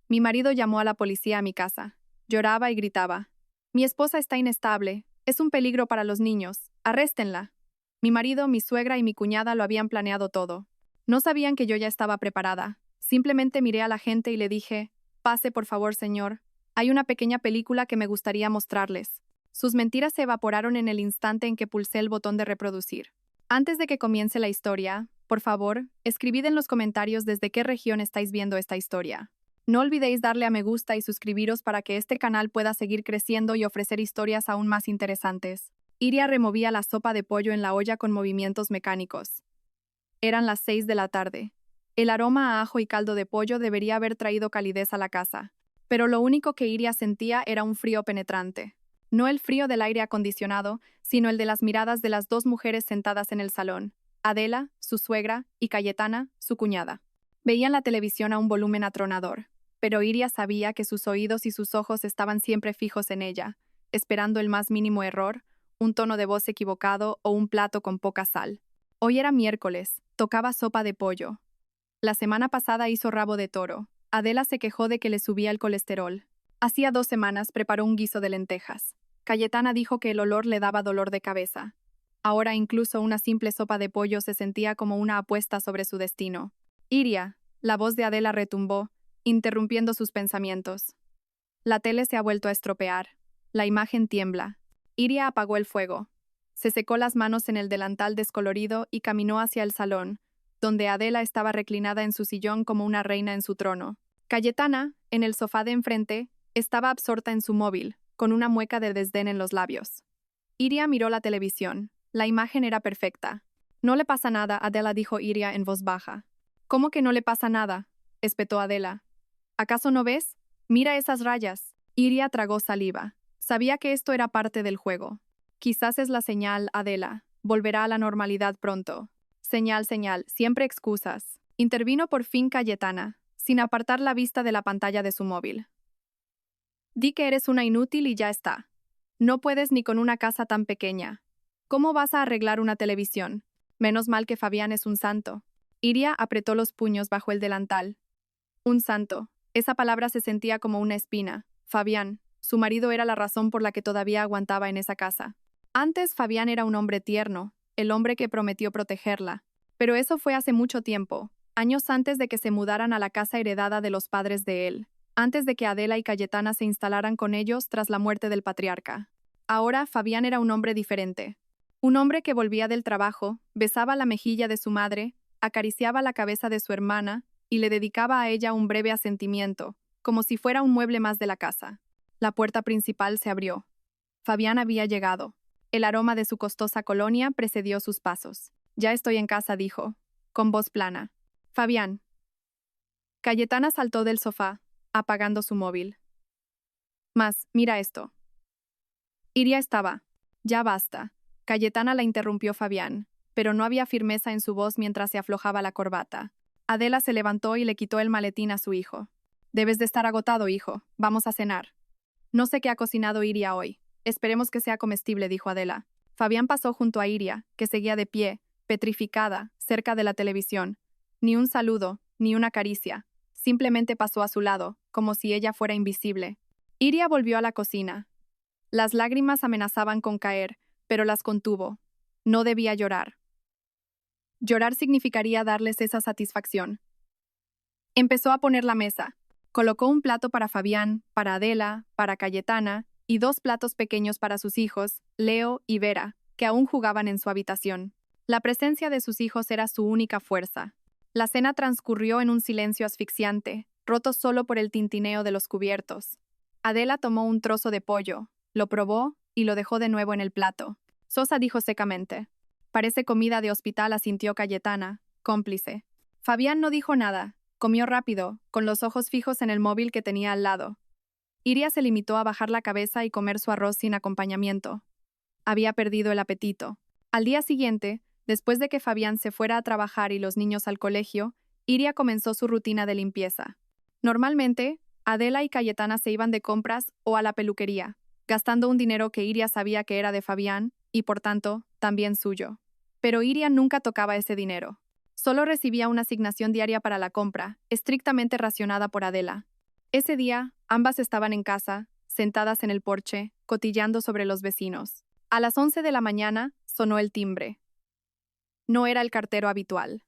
Mi marido llamó a la policía a mi casa. Lloraba y gritaba. Mi esposa está inestable. Es un peligro para los niños. Arréstenla. Mi marido, mi suegra y mi cuñada lo habían planeado todo. No sabían que yo ya estaba preparada. Simplemente miré a la gente y le dije, pase por favor, señor. Hay una pequeña película que me gustaría mostrarles. Sus mentiras se evaporaron en el instante en que pulsé el botón de reproducir. Antes de que comience la historia, por favor, escribid en los comentarios desde qué región estáis viendo esta historia. No olvidéis darle a me gusta y suscribiros para que este canal pueda seguir creciendo y ofrecer historias aún más interesantes. Iria removía la sopa de pollo en la olla con movimientos mecánicos. Eran las 6 de la tarde. El aroma a ajo y caldo de pollo debería haber traído calidez a la casa, pero lo único que Iria sentía era un frío penetrante. No el frío del aire acondicionado, sino el de las miradas de las dos mujeres sentadas en el salón, Adela, su suegra, y Cayetana, su cuñada. Veían la televisión a un volumen atronador, pero Iria sabía que sus oídos y sus ojos estaban siempre fijos en ella, esperando el más mínimo error, un tono de voz equivocado o un plato con poca sal. Hoy era miércoles, tocaba sopa de pollo. La semana pasada hizo rabo de toro. Adela se quejó de que le subía el colesterol. Hacía 2 semanas preparó un guiso de lentejas. Cayetana dijo que el olor le daba dolor de cabeza. Ahora incluso una simple sopa de pollo se sentía como una apuesta sobre su destino. Iria, la voz de Adela retumbó, interrumpiendo sus pensamientos. La tele se ha vuelto a estropear. La imagen tiembla. Iria apagó el fuego. Se secó las manos en el delantal descolorido y caminó hacia el salón, donde Adela estaba reclinada en su sillón como una reina en su trono. Cayetana, en el sofá de enfrente, estaba absorta en su móvil, con una mueca de desdén en los labios. Iria miró la televisión. La imagen era perfecta. No le pasa nada, Adela dijo Iria en voz baja. ¿Cómo que no le pasa nada?, espetó Adela. ¿Acaso no ves? Mira esas rayas. Iria tragó saliva. Sabía que esto era parte del juego. Quizás es la señal, Adela. Volverá a la normalidad pronto. Señal, siempre excusas. Intervino por fin Cayetana, sin apartar la vista de la pantalla de su móvil. Di que eres una inútil y ya está. No puedes ni con una casa tan pequeña. ¿Cómo vas a arreglar una televisión? Menos mal que Fabián es un santo. Iria apretó los puños bajo el delantal. Un santo. Esa palabra se sentía como una espina. Fabián, su marido, era la razón por la que todavía aguantaba en esa casa. Antes Fabián era un hombre tierno, el hombre que prometió protegerla. Pero eso fue hace mucho tiempo, años antes de que se mudaran a la casa heredada de los padres de él, antes de que Adela y Cayetana se instalaran con ellos tras la muerte del patriarca. Ahora Fabián era un hombre diferente. Un hombre que volvía del trabajo, besaba la mejilla de su madre, acariciaba la cabeza de su hermana y le dedicaba a ella un breve asentimiento, como si fuera un mueble más de la casa. La puerta principal se abrió. Fabián había llegado. El aroma de su costosa colonia precedió sus pasos. Ya estoy en casa, dijo, con voz plana. Fabián. Cayetana saltó del sofá, apagando su móvil. Mira esto. Iria estaba. Ya basta. Cayetana la interrumpió Fabián, pero no había firmeza en su voz mientras se aflojaba la corbata. Adela se levantó y le quitó el maletín a su hijo. Debes de estar agotado, hijo. Vamos a cenar. No sé qué ha cocinado Iria hoy. Esperemos que sea comestible, dijo Adela. Fabián pasó junto a Iria, que seguía de pie, petrificada, cerca de la televisión. Ni un saludo, ni una caricia. Simplemente pasó a su lado, como si ella fuera invisible. Iria volvió a la cocina. Las lágrimas amenazaban con caer, pero las contuvo. No debía llorar. Llorar significaría darles esa satisfacción. Empezó a poner la mesa. Colocó un plato para Fabián, para Adela, para Cayetana, y 2 platos pequeños para sus hijos, Leo y Vera, que aún jugaban en su habitación. La presencia de sus hijos era su única fuerza. La cena transcurrió en un silencio asfixiante, roto solo por el tintineo de los cubiertos. Adela tomó un trozo de pollo, lo probó y lo dejó de nuevo en el plato. Sosa dijo secamente. Parece comida de hospital, asintió Cayetana, cómplice. Fabián no dijo nada, comió rápido, con los ojos fijos en el móvil que tenía al lado. Iria se limitó a bajar la cabeza y comer su arroz sin acompañamiento. Había perdido el apetito. Al día siguiente, después de que Fabián se fuera a trabajar y los niños al colegio, Iria comenzó su rutina de limpieza. Normalmente, Adela y Cayetana se iban de compras o a la peluquería, gastando un dinero que Iria sabía que era de Fabián y, por tanto, también suyo. Pero Iria nunca tocaba ese dinero. Solo recibía una asignación diaria para la compra, estrictamente racionada por Adela. Ese día, ambas estaban en casa, sentadas en el porche, cotilleando sobre los vecinos. A las 11 de la mañana, sonó el timbre. No era el cartero habitual.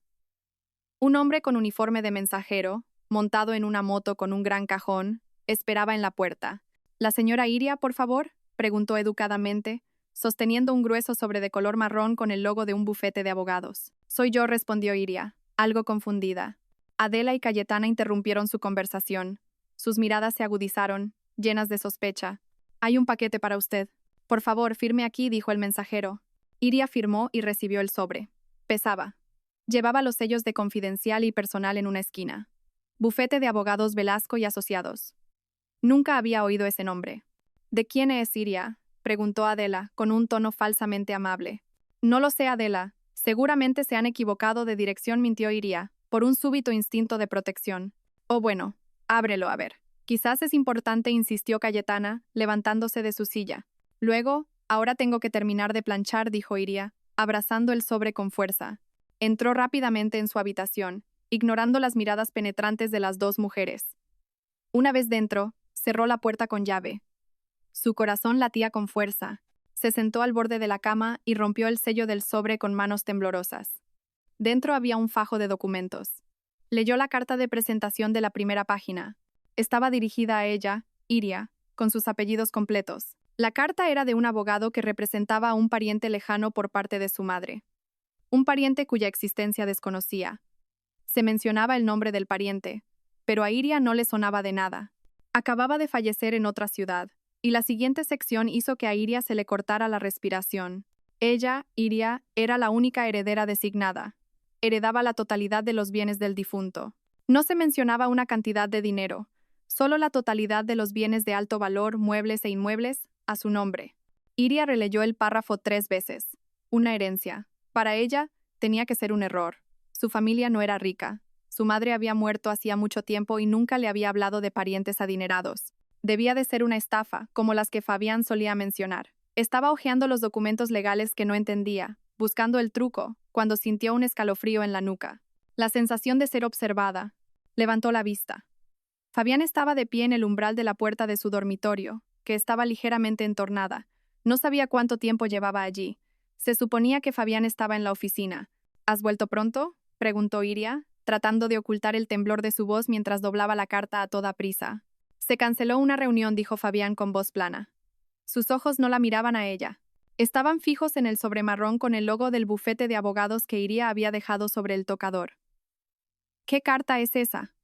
Un hombre con uniforme de mensajero, montado en una moto con un gran cajón, esperaba en la puerta. ¿La señora Iria, por favor?, preguntó educadamente, sosteniendo un grueso sobre de color marrón con el logo de un bufete de abogados. Soy yo, respondió Iria, algo confundida. Adela y Cayetana interrumpieron su conversación. Sus miradas se agudizaron, llenas de sospecha. Hay un paquete para usted. Por favor, firme aquí, dijo el mensajero. Iria firmó y recibió el sobre. Pesaba. Llevaba los sellos de confidencial y personal en una esquina. Bufete de abogados Velasco y Asociados. Nunca había oído ese nombre. ¿De quién es Iria?, preguntó Adela, con un tono falsamente amable. No lo sé, Adela. Seguramente se han equivocado de dirección, mintió Iria, por un súbito instinto de protección. Oh, bueno, ábrelo a ver. Quizás es importante, insistió Cayetana, levantándose de su silla. Luego, ahora tengo que terminar de planchar, dijo Iria, abrazando el sobre con fuerza. Entró rápidamente en su habitación, ignorando las miradas penetrantes de las dos mujeres. Una vez dentro, cerró la puerta con llave. Su corazón latía con fuerza. Se sentó al borde de la cama y rompió el sello del sobre con manos temblorosas. Dentro había un fajo de documentos. Leyó la carta de presentación de la primera página. Estaba dirigida a ella, Iria, con sus apellidos completos. La carta era de un abogado que representaba a un pariente lejano por parte de su madre. Un pariente cuya existencia desconocía. Se mencionaba el nombre del pariente, pero a Iria no le sonaba de nada. Acababa de fallecer en otra ciudad, y la siguiente sección hizo que a Iria se le cortara la respiración. Ella, Iria, era la única heredera designada. Heredaba la totalidad de los bienes del difunto. No se mencionaba una cantidad de dinero, solo la totalidad de los bienes de alto valor, muebles e inmuebles, a su nombre. Iria releyó el párrafo 3 veces. Una herencia. Para ella, tenía que ser un error. Su familia no era rica. Su madre había muerto hacía mucho tiempo y nunca le había hablado de parientes adinerados. Debía de ser una estafa, como las que Fabián solía mencionar. Estaba hojeando los documentos legales que no entendía, buscando el truco, cuando sintió un escalofrío en la nuca. La sensación de ser observada. Levantó la vista. Fabián estaba de pie en el umbral de la puerta de su dormitorio, que estaba ligeramente entornada. No sabía cuánto tiempo llevaba allí. Se suponía que Fabián estaba en la oficina. ¿Has vuelto pronto?, preguntó Iria, tratando de ocultar el temblor de su voz mientras doblaba la carta a toda prisa. Se canceló una reunión, dijo Fabián con voz plana. Sus ojos no la miraban a ella. Estaban fijos en el sobremarrón con el logo del bufete de abogados que Iria había dejado sobre el tocador. ¿Qué carta es esa?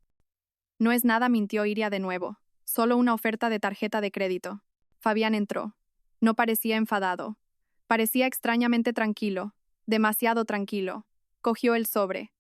No es nada, mintió Iria de nuevo. Solo una oferta de tarjeta de crédito. Fabián entró. No parecía enfadado. Parecía extrañamente tranquilo, demasiado tranquilo. Cogió el sobre.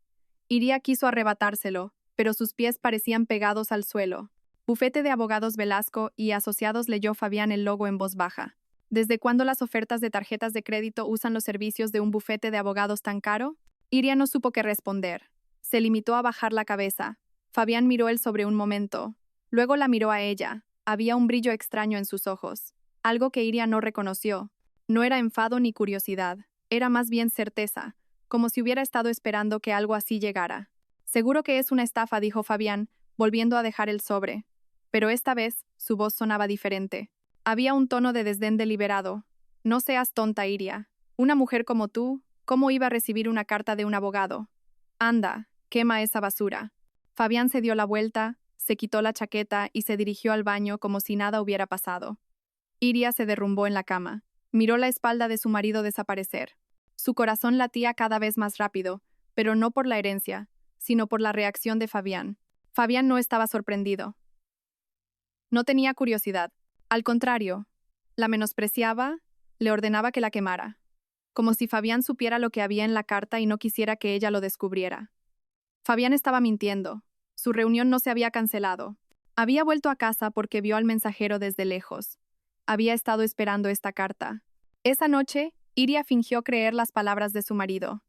Iria quiso arrebatárselo, pero sus pies parecían pegados al suelo. Bufete de abogados Velasco y Asociados, leyó Fabián el logo en voz baja. ¿Desde cuándo las ofertas de tarjetas de crédito usan los servicios de un bufete de abogados tan caro? Iria no supo qué responder. Se limitó a bajar la cabeza. Fabián miró el sobre un momento. Luego la miró a ella. Había un brillo extraño en sus ojos. Algo que Iria no reconoció. No era enfado ni curiosidad. Era más bien certeza, como si hubiera estado esperando que algo así llegara. Seguro que es una estafa, dijo Fabián, volviendo a dejar el sobre. Pero esta vez, su voz sonaba diferente. Había un tono de desdén deliberado. No seas tonta, Iria. Una mujer como tú, ¿cómo iba a recibir una carta de un abogado? Anda, quema esa basura. Fabián se dio la vuelta, se quitó la chaqueta y se dirigió al baño como si nada hubiera pasado. Iria se derrumbó en la cama. Miró la espalda de su marido desaparecer. Su corazón latía cada vez más rápido, pero no por la herencia, sino por la reacción de Fabián. Fabián no estaba sorprendido. No tenía curiosidad. Al contrario, la menospreciaba, le ordenaba que la quemara. Como si Fabián supiera lo que había en la carta y no quisiera que ella lo descubriera. Fabián estaba mintiendo. Su reunión no se había cancelado. Había vuelto a casa porque vio al mensajero desde lejos. Había estado esperando esta carta. Esa noche, Iria fingió creer las palabras de su marido.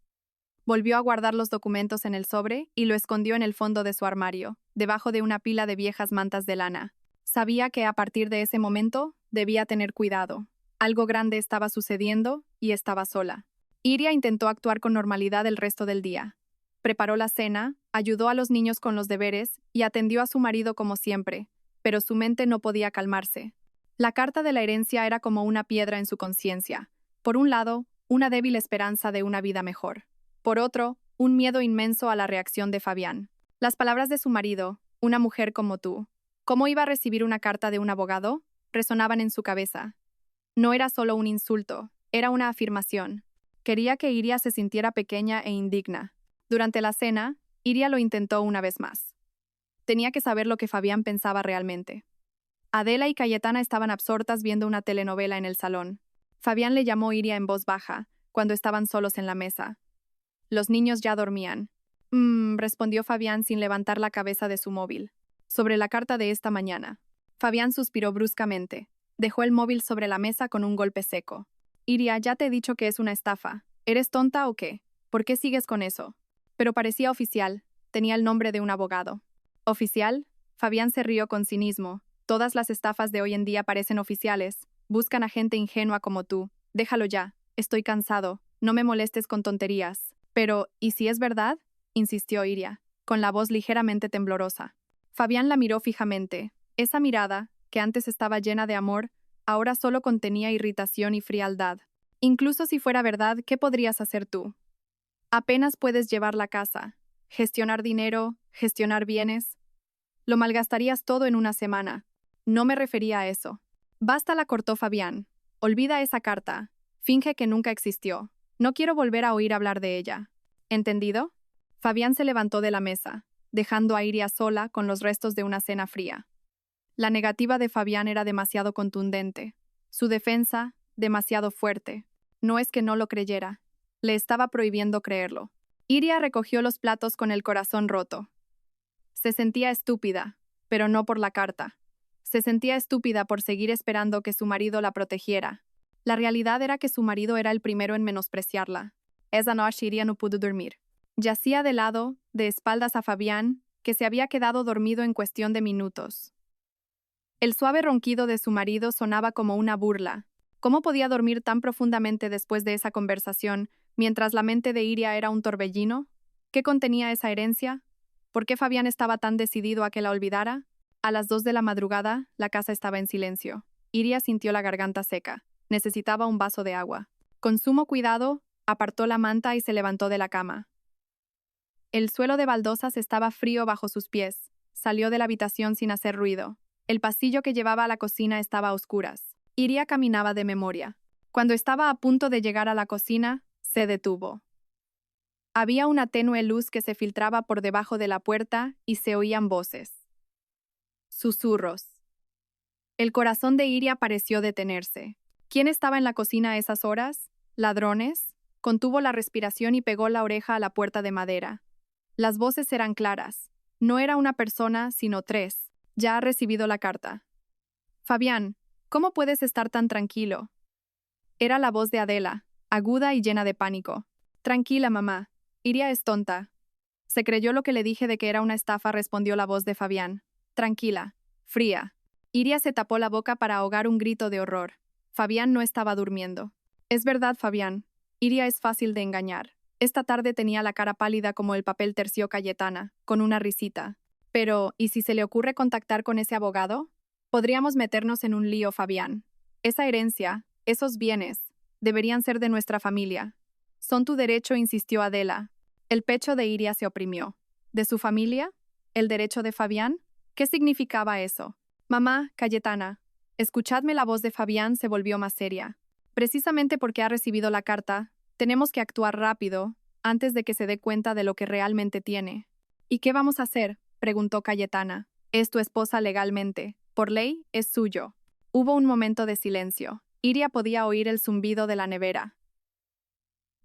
Volvió a guardar los documentos en el sobre y lo escondió en el fondo de su armario, debajo de una pila de viejas mantas de lana. Sabía que a partir de ese momento debía tener cuidado. Algo grande estaba sucediendo y estaba sola. Iria intentó actuar con normalidad el resto del día. Preparó la cena, ayudó a los niños con los deberes y atendió a su marido como siempre, pero su mente no podía calmarse. La carta de la herencia era como una piedra en su conciencia. Por un lado, una débil esperanza de una vida mejor. Por otro, un miedo inmenso a la reacción de Fabián. Las palabras de su marido, una mujer como tú. ¿Cómo iba a recibir una carta de un abogado? Resonaban en su cabeza. No era solo un insulto, era una afirmación. Quería que Iria se sintiera pequeña e indigna. Durante la cena, Iria lo intentó una vez más. Tenía que saber lo que Fabián pensaba realmente. Adela y Cayetana estaban absortas viendo una telenovela en el salón. Fabián le llamó Iria en voz baja, cuando estaban solos en la mesa. Los niños ya dormían. Respondió Fabián sin levantar la cabeza de su móvil. Sobre la carta de esta mañana. Fabián suspiró bruscamente. Dejó el móvil sobre la mesa con un golpe seco. Iria, ya te he dicho que es una estafa. ¿Eres tonta o qué? ¿Por qué sigues con eso? Pero parecía oficial. Tenía el nombre de un abogado. ¿Oficial? Fabián se rió con cinismo. Todas las estafas de hoy en día parecen oficiales. Buscan a gente ingenua como tú. Déjalo ya. Estoy cansado. No me molestes con tonterías. Pero, ¿y si es verdad? Insistió Iria, con la voz ligeramente temblorosa. Fabián la miró fijamente. Esa mirada, que antes estaba llena de amor, ahora solo contenía irritación y frialdad. Incluso si fuera verdad, ¿qué podrías hacer tú? Apenas puedes llevar la casa, gestionar dinero, gestionar bienes. Lo malgastarías todo en una semana. No me refería a eso. Basta, la cortó Fabián. Olvida esa carta. Finge que nunca existió. No quiero volver a oír hablar de ella. ¿Entendido? Fabián se levantó de la mesa, dejando a Iria sola con los restos de una cena fría. La negativa de Fabián era demasiado contundente. Su defensa, demasiado fuerte. No es que no lo creyera. Le estaba prohibiendo creerlo. Iria recogió los platos con el corazón roto. Se sentía estúpida, pero no por la carta. Se sentía estúpida por seguir esperando que su marido la protegiera. La realidad era que su marido era el primero en menospreciarla. Esa noche Iria no pudo dormir. Yacía de lado, de espaldas a Fabián, que se había quedado dormido en cuestión de minutos. El suave ronquido de su marido sonaba como una burla. ¿Cómo podía dormir tan profundamente después de esa conversación, mientras la mente de Iria era un torbellino? ¿Qué contenía esa herencia? ¿Por qué Fabián estaba tan decidido a que la olvidara? A las 2 de la madrugada, la casa estaba en silencio. Iria sintió la garganta seca. Necesitaba un vaso de agua. Con sumo cuidado, apartó la manta y se levantó de la cama. El suelo de baldosas estaba frío bajo sus pies. Salió de la habitación sin hacer ruido. El pasillo que llevaba a la cocina estaba a oscuras. Iria caminaba de memoria. Cuando estaba a punto de llegar a la cocina, se detuvo. Había una tenue luz que se filtraba por debajo de la puerta y se oían voces. Susurros. El corazón de Iria pareció detenerse. ¿Quién estaba en la cocina a esas horas? ¿Ladrones? Contuvo la respiración y pegó la oreja a la puerta de madera. Las voces eran claras. No era una persona, sino 3. Ya ha recibido la carta. Fabián, ¿cómo puedes estar tan tranquilo? Era la voz de Adela, aguda y llena de pánico. Tranquila, mamá. Iria es tonta. Se creyó lo que le dije de que era una estafa, respondió la voz de Fabián. Tranquila. Fría. Iria se tapó la boca para ahogar un grito de horror. Fabián no estaba durmiendo. Es verdad, Fabián. Iria es fácil de engañar. Esta tarde tenía la cara pálida como el papel terció Cayetana, con una risita. Pero, ¿y si se le ocurre contactar con ese abogado? Podríamos meternos en un lío, Fabián. Esa herencia, esos bienes, deberían ser de nuestra familia. Son tu derecho, insistió Adela. El pecho de Iria se oprimió. ¿De su familia? ¿El derecho de Fabián? ¿Qué significaba eso? Mamá, Cayetana. Escuchadme, la voz de Fabián se volvió más seria. Precisamente porque ha recibido la carta, tenemos que actuar rápido, antes de que se dé cuenta de lo que realmente tiene. ¿Y qué vamos a hacer?, preguntó Cayetana. Es tu esposa legalmente. Por ley, es suyo. Hubo un momento de silencio. Iria podía oír el zumbido de la nevera.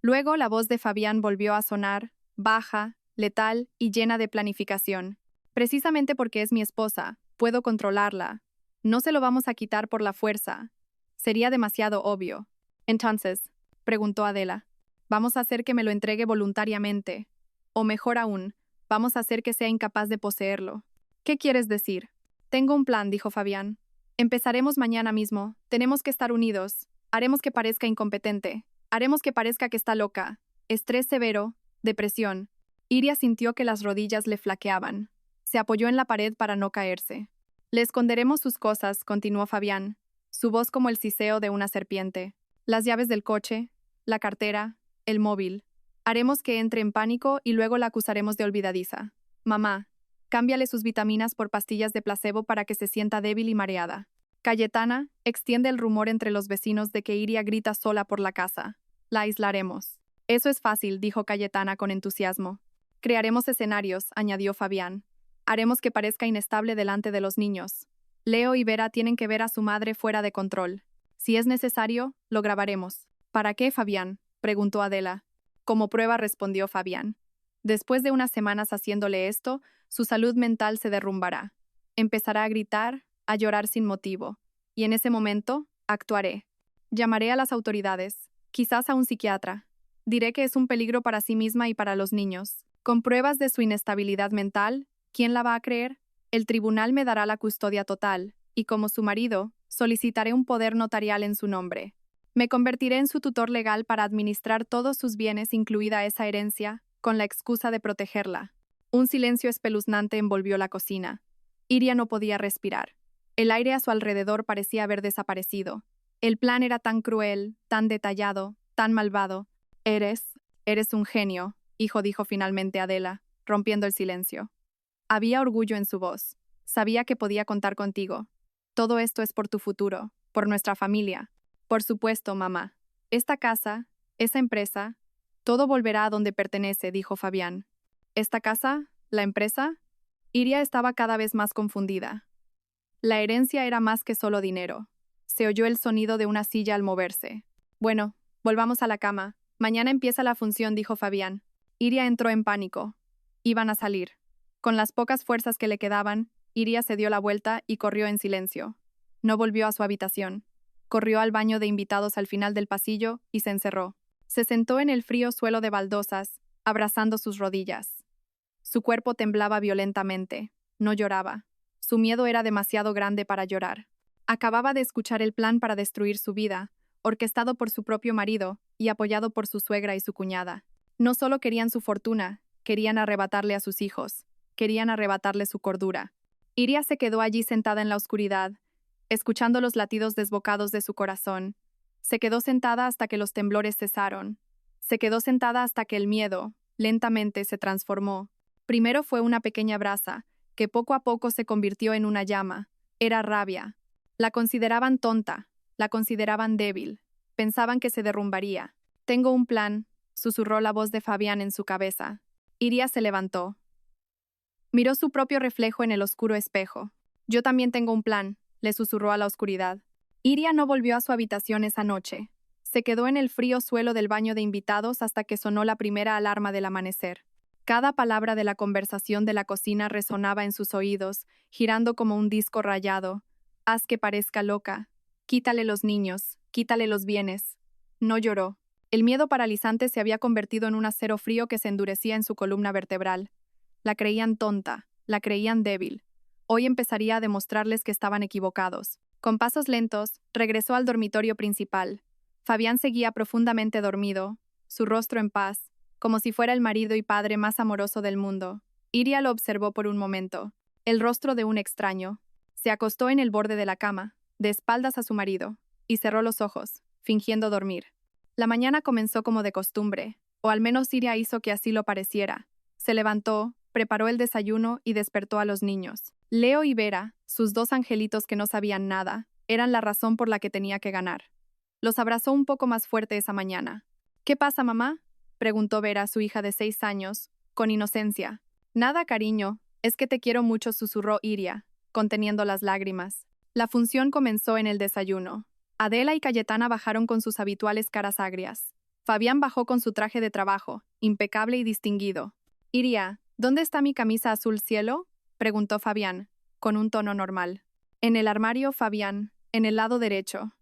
Luego la voz de Fabián volvió a sonar, baja, letal y llena de planificación. Precisamente porque es mi esposa, puedo controlarla. No se lo vamos a quitar por la fuerza. Sería demasiado obvio. Entonces, preguntó Adela, ¿vamos a hacer que me lo entregue voluntariamente? O mejor aún, vamos a hacer que sea incapaz de poseerlo. ¿Qué quieres decir? Tengo un plan, dijo Fabián. Empezaremos mañana mismo. Tenemos que estar unidos. Haremos que parezca incompetente. Haremos que parezca que está loca. Estrés severo, depresión. Iria sintió que las rodillas le flaqueaban. Se apoyó en la pared para no caerse. Le esconderemos sus cosas, continuó Fabián, su voz como el siseo de una serpiente. Las llaves del coche, la cartera, el móvil. Haremos que entre en pánico y luego la acusaremos de olvidadiza. Mamá, cámbiale sus vitaminas por pastillas de placebo para que se sienta débil y mareada. Cayetana, extiende el rumor entre los vecinos de que Iria grita sola por la casa. La aislaremos. Eso es fácil, dijo Cayetana con entusiasmo. Crearemos escenarios, añadió Fabián. Haremos que parezca inestable delante de los niños. Leo y Vera tienen que ver a su madre fuera de control. Si es necesario, lo grabaremos. ¿Para qué, Fabián?, preguntó Adela. Como prueba, respondió Fabián. Después de unas semanas haciéndole esto, su salud mental se derrumbará. Empezará a gritar, a llorar sin motivo. Y en ese momento, actuaré. Llamaré a las autoridades, quizás a un psiquiatra. Diré que es un peligro para sí misma y para los niños. Con pruebas de su inestabilidad mental, ¿quién la va a creer? El tribunal me dará la custodia total, y como su marido, solicitaré un poder notarial en su nombre. Me convertiré en su tutor legal para administrar todos sus bienes, incluida esa herencia, con la excusa de protegerla. Un silencio espeluznante envolvió la cocina. Iria no podía respirar. El aire a su alrededor parecía haber desaparecido. El plan era tan cruel, tan detallado, tan malvado. Eres un genio, hijo, dijo finalmente Adela, rompiendo el silencio. Había orgullo en su voz. Sabía que podía contar contigo. Todo esto es por tu futuro, por nuestra familia. Por supuesto, mamá. Esta casa, esa empresa, todo volverá a donde pertenece, dijo Fabián. ¿Esta casa? ¿La empresa? Iria estaba cada vez más confundida. La herencia era más que solo dinero. Se oyó el sonido de una silla al moverse. Bueno, volvamos a la cama. Mañana empieza la función, dijo Fabián. Iria entró en pánico. Iban a salir. Con las pocas fuerzas que le quedaban, Iria se dio la vuelta y corrió en silencio. No volvió a su habitación. Corrió al baño de invitados al final del pasillo y se encerró. Se sentó en el frío suelo de baldosas, abrazando sus rodillas. Su cuerpo temblaba violentamente. No lloraba. Su miedo era demasiado grande para llorar. Acababa de escuchar el plan para destruir su vida, orquestado por su propio marido y apoyado por su suegra y su cuñada. No solo querían su fortuna, querían arrebatarle a sus hijos. Querían arrebatarle su cordura. Iria se quedó allí sentada en la oscuridad, escuchando los latidos desbocados de su corazón. Se quedó sentada hasta que los temblores cesaron. Se quedó sentada hasta que el miedo, lentamente, se transformó. Primero fue una pequeña brasa, que poco a poco se convirtió en una llama. Era rabia. La consideraban tonta, la consideraban débil. Pensaban que se derrumbaría. Tengo un plan, susurró la voz de Fabián en su cabeza. Iria se levantó. Miró su propio reflejo en el oscuro espejo. Yo también tengo un plan, le susurró a la oscuridad. Iria no volvió a su habitación esa noche. Se quedó en el frío suelo del baño de invitados hasta que sonó la primera alarma del amanecer. Cada palabra de la conversación de la cocina resonaba en sus oídos, girando como un disco rayado. Haz que parezca loca. Quítale los niños, quítale los bienes. No lloró. El miedo paralizante se había convertido en un acero frío que se endurecía en su columna vertebral. La creían tonta, la creían débil. Hoy empezaría a demostrarles que estaban equivocados. Con pasos lentos, regresó al dormitorio principal. Fabián seguía profundamente dormido, su rostro en paz, como si fuera el marido y padre más amoroso del mundo. Iria lo observó por un momento, el rostro de un extraño. Se acostó en el borde de la cama, de espaldas a su marido, y cerró los ojos, fingiendo dormir. La mañana comenzó como de costumbre, o al menos Iria hizo que así lo pareciera. Se levantó, preparó el desayuno y despertó a los niños. Leo y Vera, sus dos angelitos que no sabían nada, eran la razón por la que tenía que ganar. Los abrazó un poco más fuerte esa mañana. ¿Qué pasa, mamá?, preguntó Vera, su hija de 6 años, con inocencia. Nada, cariño, es que te quiero mucho, susurró Iria, conteniendo las lágrimas. La función comenzó en el desayuno. Adela y Cayetana bajaron con sus habituales caras agrias. Fabián bajó con su traje de trabajo, impecable y distinguido. Iria, ¿dónde está mi camisa azul cielo?, preguntó Fabián, con un tono normal. En el armario, Fabián, en el lado derecho.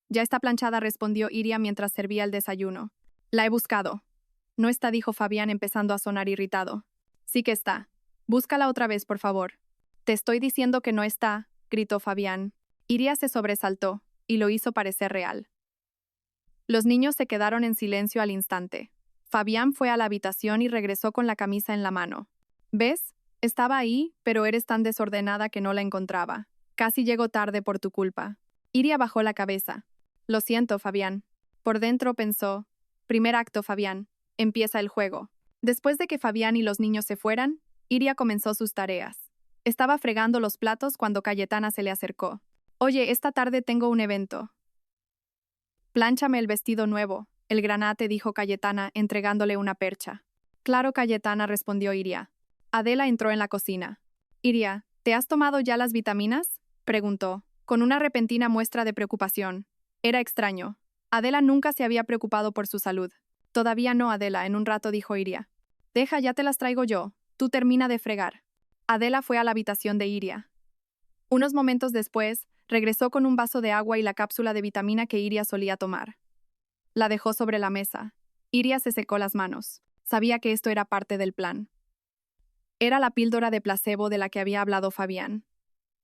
Ya está planchada, respondió Iria mientras servía el desayuno. La he buscado. No está, dijo Fabián empezando a sonar irritado. Sí que está. Búscala otra vez, por favor. Te estoy diciendo que no está, gritó Fabián. Iria se sobresaltó, y lo hizo parecer real. Los niños se quedaron en silencio al instante. Fabián fue a la habitación y regresó con la camisa en la mano. ¿Ves? Estaba ahí, pero eres tan desordenada que no la encontraba. Casi llego tarde por tu culpa. Iria bajó la cabeza. Lo siento, Fabián. Por dentro pensó, primer acto, Fabián. Empieza el juego. Después de que Fabián y los niños se fueran, Iria comenzó sus tareas. Estaba fregando los platos cuando Cayetana se le acercó. Oye, esta tarde tengo un evento. Plánchame el vestido nuevo, el granate, dijo Cayetana, entregándole una percha. Claro, Cayetana, respondió Iria. Adela entró en la cocina. Iria, ¿te has tomado ya las vitaminas? Preguntó, con una repentina muestra de preocupación. Era extraño. Adela nunca se había preocupado por su salud. Todavía no, Adela, en un rato, dijo Iria. Deja, ya te las traigo yo. Tú termina de fregar. Adela fue a la habitación de Iria. Unos momentos después, regresó con un vaso de agua y la cápsula de vitamina que Iria solía tomar. La dejó sobre la mesa. Iria se secó las manos. Sabía que esto era parte del plan. Era la píldora de placebo de la que había hablado Fabián.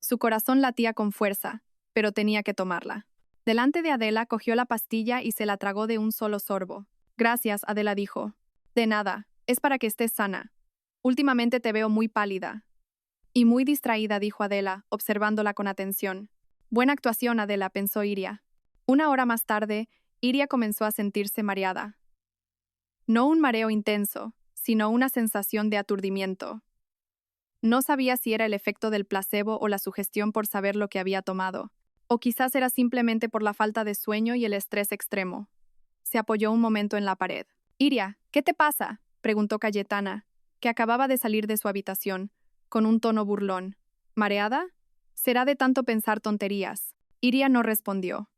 Su corazón latía con fuerza, pero tenía que tomarla. Delante de Adela cogió la pastilla y se la tragó de un solo sorbo. Gracias, Adela dijo. De nada, es para que estés sana. Últimamente te veo muy pálida. Y muy distraída, dijo Adela, observándola con atención. Buena actuación, Adela, pensó Iria. Una hora más tarde, Iria comenzó a sentirse mareada. No un mareo intenso, sino una sensación de aturdimiento. No sabía si era el efecto del placebo o la sugestión por saber lo que había tomado, o quizás era simplemente por la falta de sueño y el estrés extremo. Se apoyó un momento en la pared. Iria, ¿qué te pasa?, preguntó Cayetana, que acababa de salir de su habitación, con un tono burlón. ¿Mareada? Será de tanto pensar tonterías. Iria no respondió.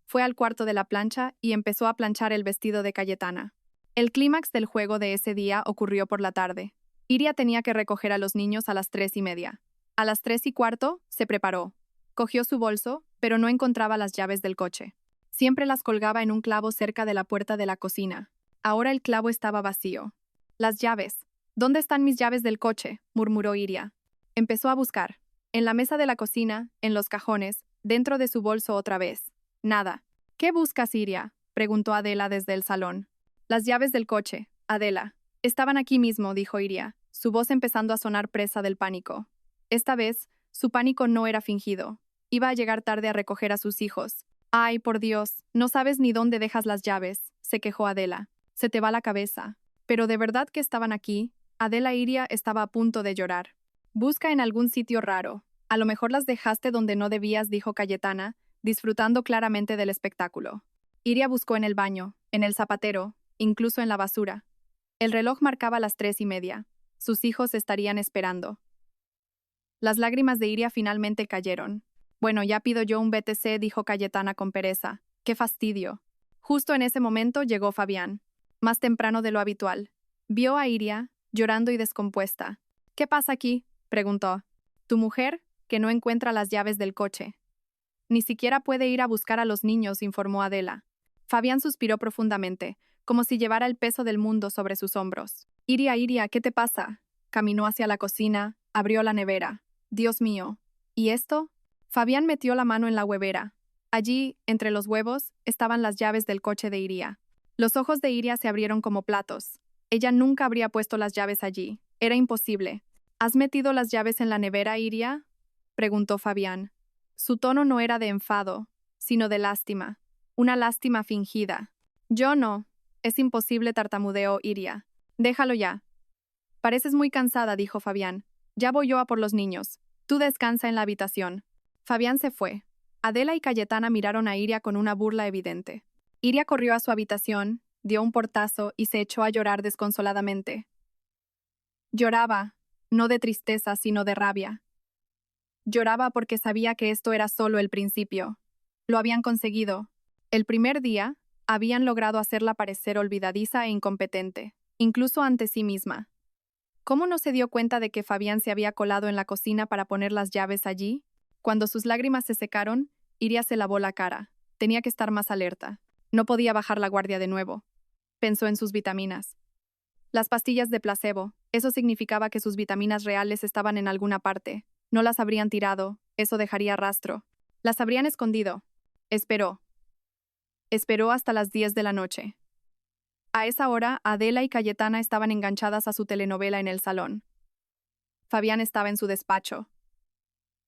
Fue al cuarto de la plancha y empezó a planchar el vestido de Cayetana. El clímax del juego de ese día ocurrió por la tarde. Iria tenía que recoger a los niños a las 3:30. A las 3:15 se preparó. Cogió su bolso, pero no encontraba las llaves del coche. Siempre las colgaba en un clavo cerca de la puerta de la cocina. Ahora el clavo estaba vacío. Las llaves. ¿Dónde están mis llaves del coche?, murmuró Iria. Empezó a buscar. En la mesa de la cocina, en los cajones, dentro de su bolso otra vez. Nada. ¿Qué buscas, Iria?, preguntó Adela desde el salón. Las llaves del coche, Adela. Estaban aquí mismo, dijo Iria, su voz empezando a sonar presa del pánico. Esta vez, su pánico no era fingido. Iba a llegar tarde a recoger a sus hijos. Ay, por Dios, no sabes ni dónde dejas las llaves, se quejó Adela. Se te va la cabeza. Pero de verdad que estaban aquí. Adela Iria estaba a punto de llorar. Busca en algún sitio raro. A lo mejor las dejaste donde no debías, dijo Cayetana, disfrutando claramente del espectáculo. Iria buscó en el baño, en el zapatero, incluso en la basura. El reloj marcaba las 3:30. Sus hijos estarían esperando. Las lágrimas de Iria finalmente cayeron. Bueno, ya pido yo un BTC, dijo Cayetana con pereza. ¡Qué fastidio! Justo en ese momento llegó Fabián, más temprano de lo habitual. Vio a Iria, llorando y descompuesta. ¿Qué pasa aquí?, preguntó. Tu mujer, que no encuentra las llaves del coche. Ni siquiera puede ir a buscar a los niños, informó Adela. Fabián suspiró profundamente, como si llevara el peso del mundo sobre sus hombros. Iria, Iria, ¿qué te pasa? Caminó hacia la cocina, abrió la nevera. Dios mío. ¿Y esto? Fabián metió la mano en la huevera. Allí, entre los huevos, estaban las llaves del coche de Iria. Los ojos de Iria se abrieron como platos. Ella nunca habría puesto las llaves allí. Era imposible. ¿Has metido las llaves en la nevera, Iria?, preguntó Fabián. Su tono no era de enfado, sino de lástima. Una lástima fingida. Yo no. Es imposible, tartamudeó Iria. Déjalo ya. Pareces muy cansada, dijo Fabián. Ya voy yo a por los niños. Tú descansa en la habitación. Fabián se fue. Adela y Cayetana miraron a Iria con una burla evidente. Iria corrió a su habitación, dio un portazo y se echó a llorar desconsoladamente. Lloraba, no de tristeza, sino de rabia. Lloraba porque sabía que esto era solo el principio. Lo habían conseguido. El primer día, habían logrado hacerla parecer olvidadiza e incompetente, incluso ante sí misma. ¿Cómo no se dio cuenta de que Fabián se había colado en la cocina para poner las llaves allí? Cuando sus lágrimas se secaron, Iria se lavó la cara. Tenía que estar más alerta. No podía bajar la guardia de nuevo. Pensó en sus vitaminas. Las pastillas de placebo. Eso significaba que sus vitaminas reales estaban en alguna parte. No las habrían tirado. Eso dejaría rastro. Las habrían escondido. Esperó. Esperó hasta las 10 de la noche. A esa hora, Adela y Cayetana estaban enganchadas a su telenovela en el salón. Fabián estaba en su despacho.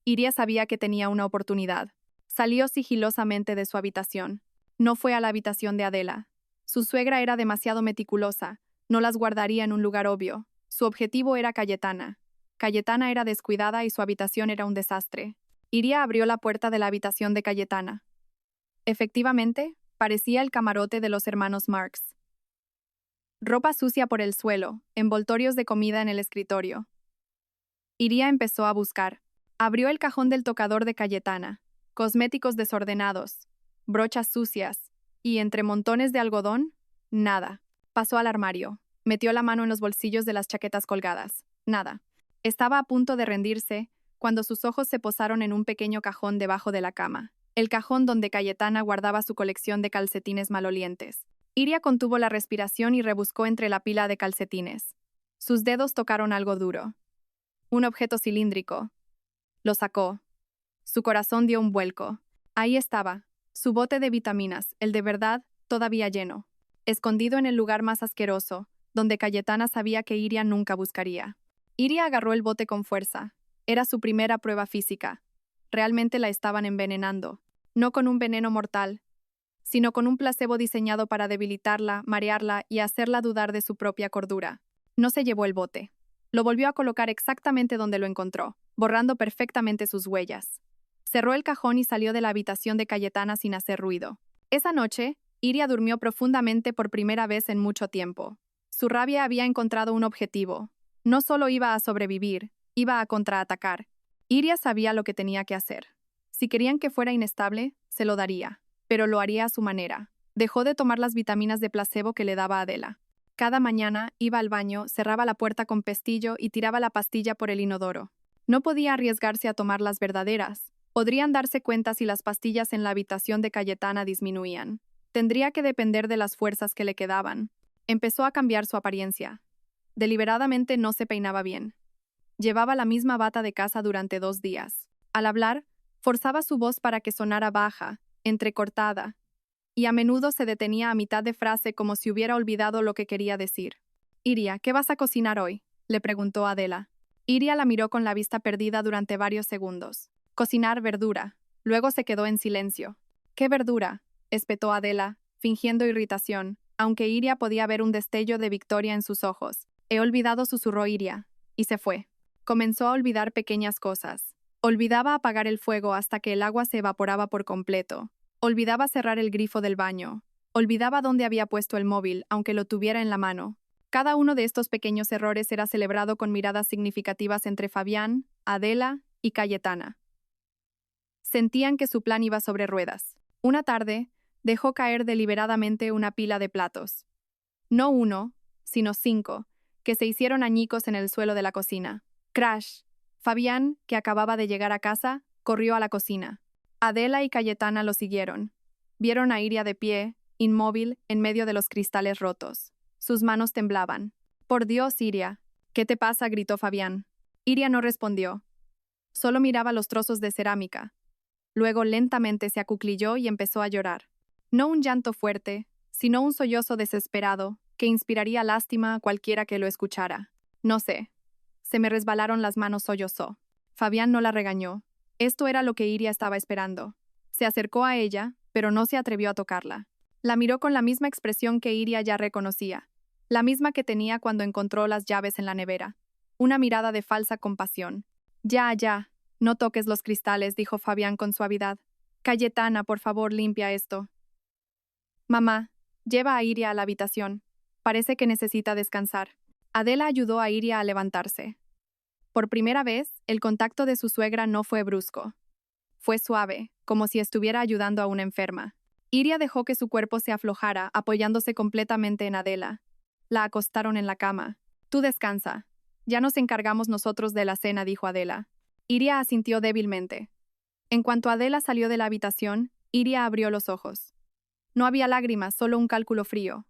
Iria sabía que tenía una oportunidad. Salió sigilosamente de su habitación. No fue a la habitación de Adela. Su suegra era demasiado meticulosa, no las guardaría en un lugar obvio. Su objetivo era Cayetana. Cayetana era descuidada y su habitación era un desastre. Iria abrió la puerta de la habitación de Cayetana. Efectivamente, parecía el camarote de los hermanos Marx. Ropa sucia por el suelo, envoltorios de comida en el escritorio. Iria empezó a buscar. Abrió el cajón del tocador de Cayetana. Cosméticos desordenados, brochas sucias, y entre montones de algodón, nada. Pasó al armario. Metió la mano en los bolsillos de las chaquetas colgadas. Nada. Estaba a punto de rendirse cuando sus ojos se posaron en un pequeño cajón debajo de la cama. El cajón donde Cayetana guardaba su colección de calcetines malolientes. Iria contuvo la respiración y rebuscó entre la pila de calcetines. Sus dedos tocaron algo duro. Un objeto cilíndrico. Lo sacó. Su corazón dio un vuelco. Ahí estaba, su bote de vitaminas, el de verdad, todavía lleno. Escondido en el lugar más asqueroso, donde Cayetana sabía que Iria nunca buscaría. Iria agarró el bote con fuerza. Era su primera prueba física. Realmente la estaban envenenando. No con un veneno mortal, sino con un placebo diseñado para debilitarla, marearla y hacerla dudar de su propia cordura. No se llevó el bote. Lo volvió a colocar exactamente donde lo encontró, borrando perfectamente sus huellas. Cerró el cajón y salió de la habitación de Cayetana sin hacer ruido. Esa noche, Iria durmió profundamente por primera vez en mucho tiempo. Su rabia había encontrado un objetivo. No solo iba a sobrevivir, iba a contraatacar. Iria sabía lo que tenía que hacer. Si querían que fuera inestable, se lo daría, pero lo haría a su manera. Dejó de tomar las vitaminas de placebo que le daba Adela. Cada mañana iba al baño, cerraba la puerta con pestillo y tiraba la pastilla por el inodoro. No podía arriesgarse a tomar las verdaderas. Podrían darse cuenta si las pastillas en la habitación de Cayetana disminuían. Tendría que depender de las fuerzas que le quedaban. Empezó a cambiar su apariencia. Deliberadamente no se peinaba bien. Llevaba la misma bata de casa durante 2 días. Al hablar, forzaba su voz para que sonara baja, entrecortada, y a menudo se detenía a mitad de frase como si hubiera olvidado lo que quería decir. «Iria, ¿qué vas a cocinar hoy?», le preguntó Adela. Iria la miró con la vista perdida durante varios segundos. «Cocinar verdura». Luego se quedó en silencio. «¿Qué verdura?», espetó Adela, fingiendo irritación, aunque Iria podía ver un destello de victoria en sus ojos. «He olvidado», susurró Iria, y se fue. Comenzó a olvidar pequeñas cosas. Olvidaba apagar el fuego hasta que el agua se evaporaba por completo. Olvidaba cerrar el grifo del baño. Olvidaba dónde había puesto el móvil, aunque lo tuviera en la mano. Cada uno de estos pequeños errores era celebrado con miradas significativas entre Fabián, Adela y Cayetana. Sentían que su plan iba sobre ruedas. Una tarde, dejó caer deliberadamente una pila de platos. No 1, sino 5, que se hicieron añicos en el suelo de la cocina. Crash. Fabián, que acababa de llegar a casa, corrió a la cocina. Adela y Cayetana lo siguieron. Vieron a Iria de pie, inmóvil, en medio de los cristales rotos. Sus manos temblaban. «Por Dios, Iria». «¿Qué te pasa?», gritó Fabián. Iria no respondió. Solo miraba los trozos de cerámica. Luego lentamente se acuclilló y empezó a llorar. No un llanto fuerte, sino un sollozo desesperado que inspiraría lástima a cualquiera que lo escuchara. «No sé. Se me resbalaron las manos», sollozó. Fabián no la regañó. Esto era lo que Iria estaba esperando. Se acercó a ella, pero no se atrevió a tocarla. La miró con la misma expresión que Iria ya reconocía, la misma que tenía cuando encontró las llaves en la nevera. Una mirada de falsa compasión. «Ya, ya. No toques los cristales», dijo Fabián con suavidad. «Cayetana, por favor, limpia esto». «Mamá, lleva a Iria a la habitación. Parece que necesita descansar». Adela ayudó a Iria a levantarse. Por primera vez, el contacto de su suegra no fue brusco. Fue suave, como si estuviera ayudando a una enferma. Iria dejó que su cuerpo se aflojara, apoyándose completamente en Adela. La acostaron en la cama. «Tú descansa. Ya nos encargamos nosotros de la cena», dijo Adela. Iria asintió débilmente. En cuanto Adela salió de la habitación, Iria abrió los ojos. No había lágrimas, solo un cálculo frío.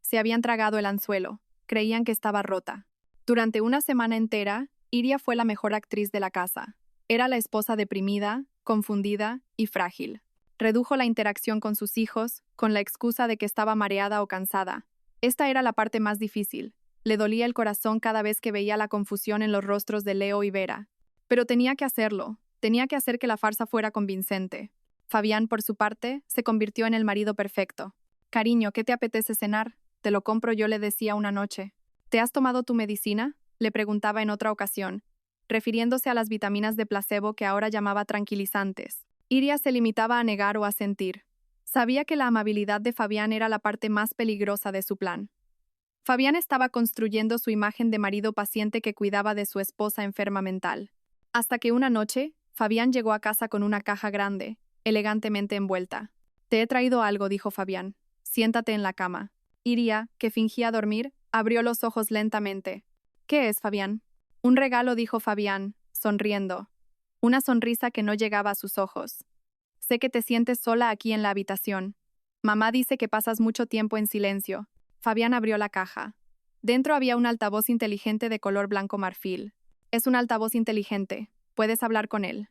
Se habían tragado el anzuelo. Creían que estaba rota. Durante una semana entera, Iria fue la mejor actriz de la casa. Era la esposa deprimida, confundida y frágil. Redujo la interacción con sus hijos, con la excusa de que estaba mareada o cansada. Esta era la parte más difícil. Le dolía el corazón cada vez que veía la confusión en los rostros de Leo y Vera. Pero tenía que hacerlo. Tenía que hacer que la farsa fuera convincente. Fabián, por su parte, se convirtió en el marido perfecto. Cariño, ¿qué te apetece cenar? Te lo compro yo, le decía una noche. ¿Te has tomado tu medicina? Le preguntaba en otra ocasión, refiriéndose a las vitaminas de placebo que ahora llamaba tranquilizantes. Iria se limitaba a negar o a sentir. Sabía que la amabilidad de Fabián era la parte más peligrosa de su plan. Fabián estaba construyendo su imagen de marido paciente que cuidaba de su esposa enferma mental. Hasta que una noche, Fabián llegó a casa con una caja grande, elegantemente envuelta. Te he traído algo, dijo Fabián. Siéntate en la cama. Iria, que fingía dormir, abrió los ojos lentamente. ¿Qué es, Fabián? Un regalo, dijo Fabián, sonriendo. Una sonrisa que no llegaba a sus ojos. Sé que te sientes sola aquí en la habitación. Mamá dice que pasas mucho tiempo en silencio. Fabián abrió la caja. Dentro había un altavoz inteligente de color blanco marfil. Es un altavoz inteligente. Puedes hablar con él.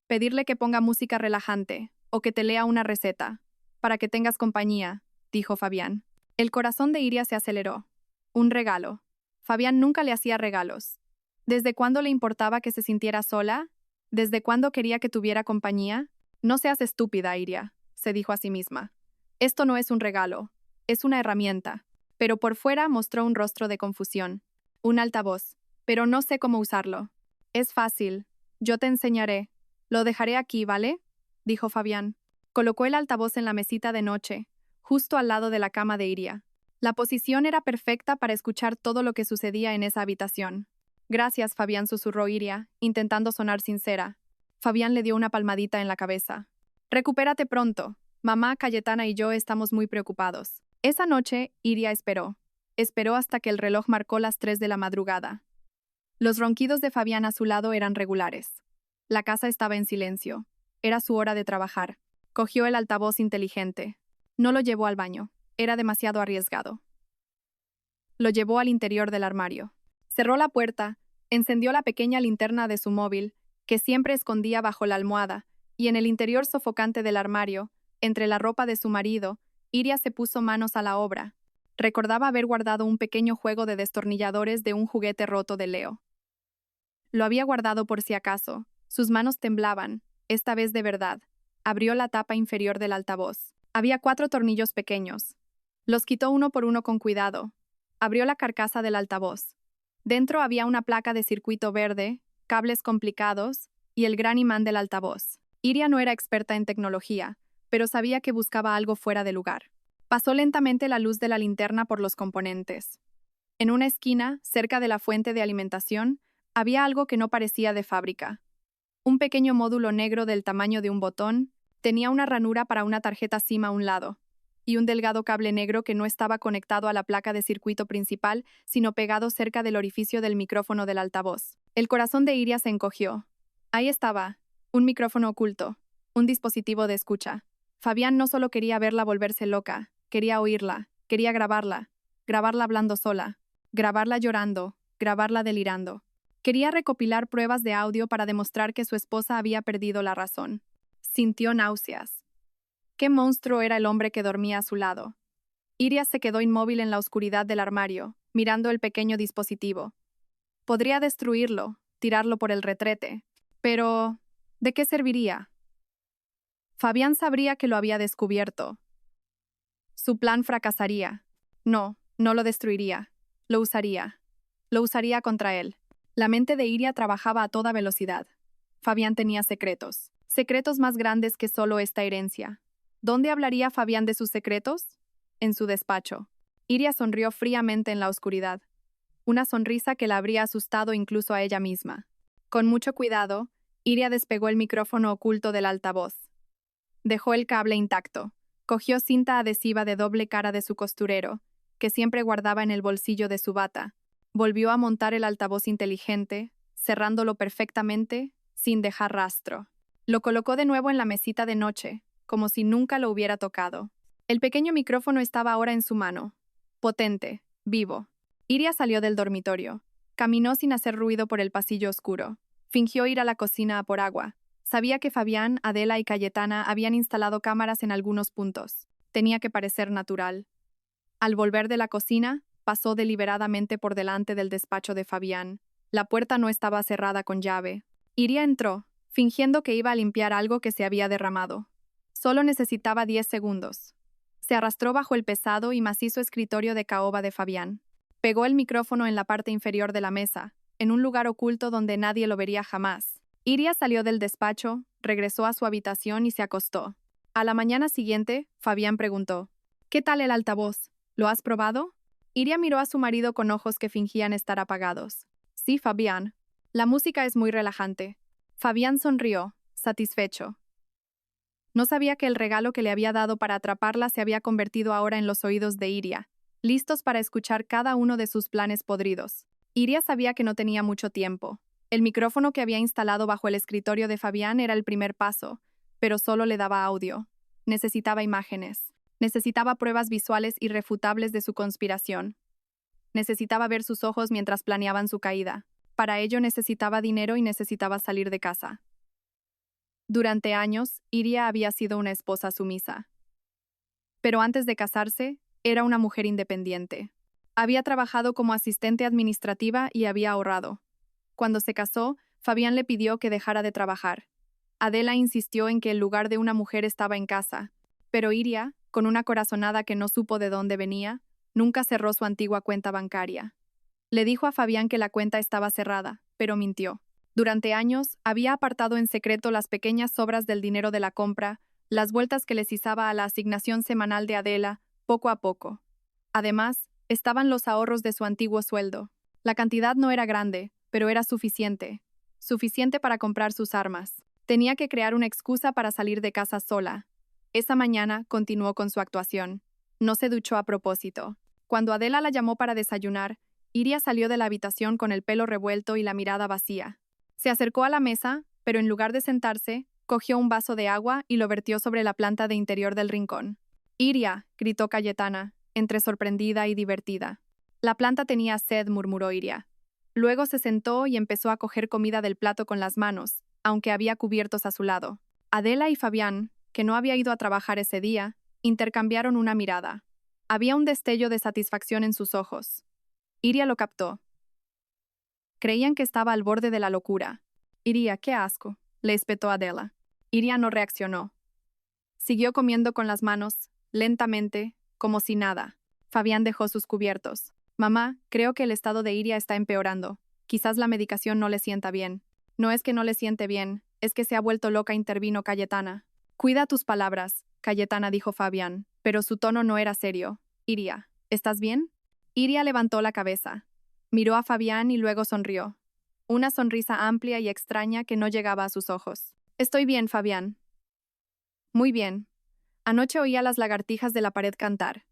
Pedirle que ponga música relajante, o que te lea una receta, para que tengas compañía, dijo Fabián. El corazón de Iria se aceleró. Un regalo. Fabián nunca le hacía regalos. ¿Desde cuándo le importaba que se sintiera sola? ¿Desde cuándo quería que tuviera compañía? No seas estúpida, Iria, se dijo a sí misma. Esto no es un regalo, es una herramienta. Pero por fuera mostró un rostro de confusión. Un altavoz. Pero no sé cómo usarlo. Es fácil. Yo te enseñaré. Lo dejaré aquí, ¿vale? Dijo Fabián. Colocó el altavoz en la mesita de noche, justo al lado de la cama de Iria. La posición era perfecta para escuchar todo lo que sucedía en esa habitación. Gracias, Fabián, susurró Iria, intentando sonar sincera. Fabián le dio una palmadita en la cabeza. Recupérate pronto. Mamá, Cayetana y yo estamos muy preocupados. Esa noche, Iria esperó. Esperó hasta que el reloj marcó las 3 de la madrugada. Los ronquidos de Fabián a su lado eran regulares. La casa estaba en silencio. Era su hora de trabajar. Cogió el altavoz inteligente. No lo llevó al baño. Era demasiado arriesgado. Lo llevó al interior del armario. Cerró la puerta, encendió la pequeña linterna de su móvil, que siempre escondía bajo la almohada, y en el interior sofocante del armario, entre la ropa de su marido, Iria se puso manos a la obra. Recordaba haber guardado un pequeño juego de destornilladores de un juguete roto de Leo. Lo había guardado por si acaso. Sus manos temblaban, esta vez de verdad. Abrió la tapa inferior del altavoz. Había 4 tornillos pequeños. Los quitó uno por uno con cuidado. Abrió la carcasa del altavoz. Dentro había una placa de circuito verde, cables complicados y el gran imán del altavoz. Iria no era experta en tecnología, pero sabía que buscaba algo fuera de lugar. Pasó lentamente la luz de la linterna por los componentes. En una esquina, cerca de la fuente de alimentación, había algo que no parecía de fábrica. Un pequeño módulo negro del tamaño de un botón tenía una ranura para una tarjeta SIM a un lado, y un delgado cable negro que no estaba conectado a la placa de circuito principal, sino pegado cerca del orificio del micrófono del altavoz. El corazón de Iria se encogió. Ahí estaba, un micrófono oculto, un dispositivo de escucha. Fabián no solo quería verla volverse loca, quería oírla, quería grabarla hablando sola, grabarla llorando, grabarla delirando. Quería recopilar pruebas de audio para demostrar que su esposa había perdido la razón. Sintió náuseas. ¿Qué monstruo era el hombre que dormía a su lado? Iria se quedó inmóvil en la oscuridad del armario, mirando el pequeño dispositivo. Podría destruirlo, tirarlo por el retrete, pero ¿de qué serviría? Fabián sabría que lo había descubierto. Su plan fracasaría. No, no lo destruiría. Lo usaría. Lo usaría contra él. La mente de Iria trabajaba a toda velocidad. Fabián tenía secretos. Secretos más grandes que solo esta herencia. ¿Dónde hablaría Fabián de sus secretos? En su despacho. Iria sonrió fríamente en la oscuridad. Una sonrisa que la habría asustado incluso a ella misma. Con mucho cuidado, Iria despegó el micrófono oculto del altavoz. Dejó el cable intacto. Cogió cinta adhesiva de doble cara de su costurero, que siempre guardaba en el bolsillo de su bata. Volvió a montar el altavoz inteligente, cerrándolo perfectamente, sin dejar rastro. Lo colocó de nuevo en la mesita de noche, como si nunca lo hubiera tocado. El pequeño micrófono estaba ahora en su mano. Potente, vivo. Iria salió del dormitorio. Caminó sin hacer ruido por el pasillo oscuro. Fingió ir a la cocina a por agua. Sabía que Fabián, Adela y Cayetana habían instalado cámaras en algunos puntos. Tenía que parecer natural. Al volver de la cocina, pasó deliberadamente por delante del despacho de Fabián. La puerta no estaba cerrada con llave. Iria entró, fingiendo que iba a limpiar algo que se había derramado. Solo necesitaba 10 segundos. Se arrastró bajo el pesado y macizo escritorio de caoba de Fabián. Pegó el micrófono en la parte inferior de la mesa, en un lugar oculto donde nadie lo vería jamás. Iria salió del despacho, regresó a su habitación y se acostó. A la mañana siguiente, Fabián preguntó: «¿Qué tal el altavoz? ¿Lo has probado?» Iria miró a su marido con ojos que fingían estar apagados. «Sí, Fabián. La música es muy relajante». Fabián sonrió, satisfecho. No sabía que el regalo que le había dado para atraparla se había convertido ahora en los oídos de Iria, listos para escuchar cada uno de sus planes podridos. Iria sabía que no tenía mucho tiempo. El micrófono que había instalado bajo el escritorio de Fabián era el primer paso, pero solo le daba audio. Necesitaba imágenes. Necesitaba pruebas visuales irrefutables de su conspiración. Necesitaba ver sus ojos mientras planeaban su caída. Para ello necesitaba dinero y necesitaba salir de casa. Durante años, Iria había sido una esposa sumisa. Pero antes de casarse, era una mujer independiente. Había trabajado como asistente administrativa y había ahorrado. Cuando se casó, Fabián le pidió que dejara de trabajar. Adela insistió en que el lugar de una mujer estaba en casa, pero Iria, con una corazonada que no supo de dónde venía, nunca cerró su antigua cuenta bancaria. Le dijo a Fabián que la cuenta estaba cerrada, pero mintió. Durante años, había apartado en secreto las pequeñas sobras del dinero de la compra, las vueltas que les izaba a la asignación semanal de Adela, poco a poco. Además, estaban los ahorros de su antiguo sueldo. La cantidad no era grande, pero era suficiente. Suficiente para comprar sus armas. Tenía que crear una excusa para salir de casa sola. Esa mañana continuó con su actuación. No se duchó a propósito. Cuando Adela la llamó para desayunar, Iria salió de la habitación con el pelo revuelto y la mirada vacía. Se acercó a la mesa, pero en lugar de sentarse, cogió un vaso de agua y lo vertió sobre la planta de interior del rincón. «Iria», gritó Cayetana, entre sorprendida y divertida. «La planta tenía sed», murmuró Iria. Luego se sentó y empezó a coger comida del plato con las manos, aunque había cubiertos a su lado. Adela y Fabián, que no había ido a trabajar ese día, intercambiaron una mirada. Había un destello de satisfacción en sus ojos. Iria lo captó. Creían que estaba al borde de la locura. «Iria, qué asco», le espetó Adela. Iria no reaccionó. Siguió comiendo con las manos, lentamente, como si nada. Fabián dejó sus cubiertos. «Mamá, creo que el estado de Iria está empeorando. Quizás la medicación no le sienta bien». «No es que no le siente bien, es que se ha vuelto loca», intervino Cayetana. «Cuida tus palabras», Cayetana dijo Fabián, pero su tono no era serio. «Iria, ¿estás bien?» Iria levantó la cabeza. Miró a Fabián y luego sonrió. Una sonrisa amplia y extraña que no llegaba a sus ojos. «Estoy bien, Fabián». «Muy bien». Anoche oí a las lagartijas de la pared cantar.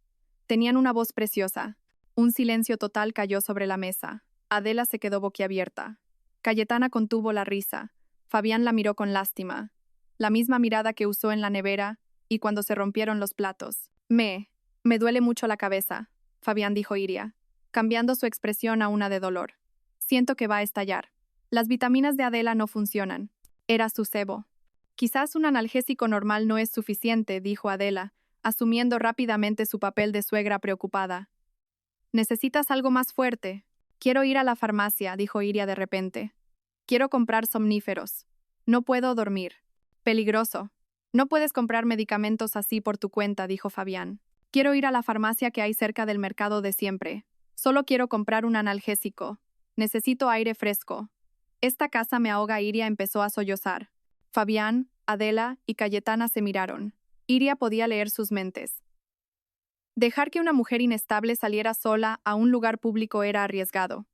Tenían una voz preciosa. Un silencio total cayó sobre la mesa. Adela se quedó boquiabierta. Cayetana contuvo la risa. Fabián la miró con lástima. La misma mirada que usó en la nevera y cuando se rompieron los platos. Me duele mucho la cabeza», Fabián dijo Iria, cambiando su expresión a una de dolor. «Siento que va a estallar. Las vitaminas de Adela no funcionan». Era su cebo. «Quizás un analgésico normal no es suficiente», dijo Adela, asumiendo rápidamente su papel de suegra preocupada. «Necesitas algo más fuerte». «Quiero ir a la farmacia», dijo Iria de repente. «Quiero comprar somníferos. No puedo dormir». «Peligroso. No puedes comprar medicamentos así por tu cuenta», dijo Fabián. «Quiero ir a la farmacia que hay cerca del mercado de siempre. Solo quiero comprar un analgésico. Necesito aire fresco». «Esta casa me ahoga», Iria empezó a sollozar. Fabián, Adela y Cayetana se miraron. Iria podía leer sus mentes. Dejar que una mujer inestable saliera sola a un lugar público era arriesgado.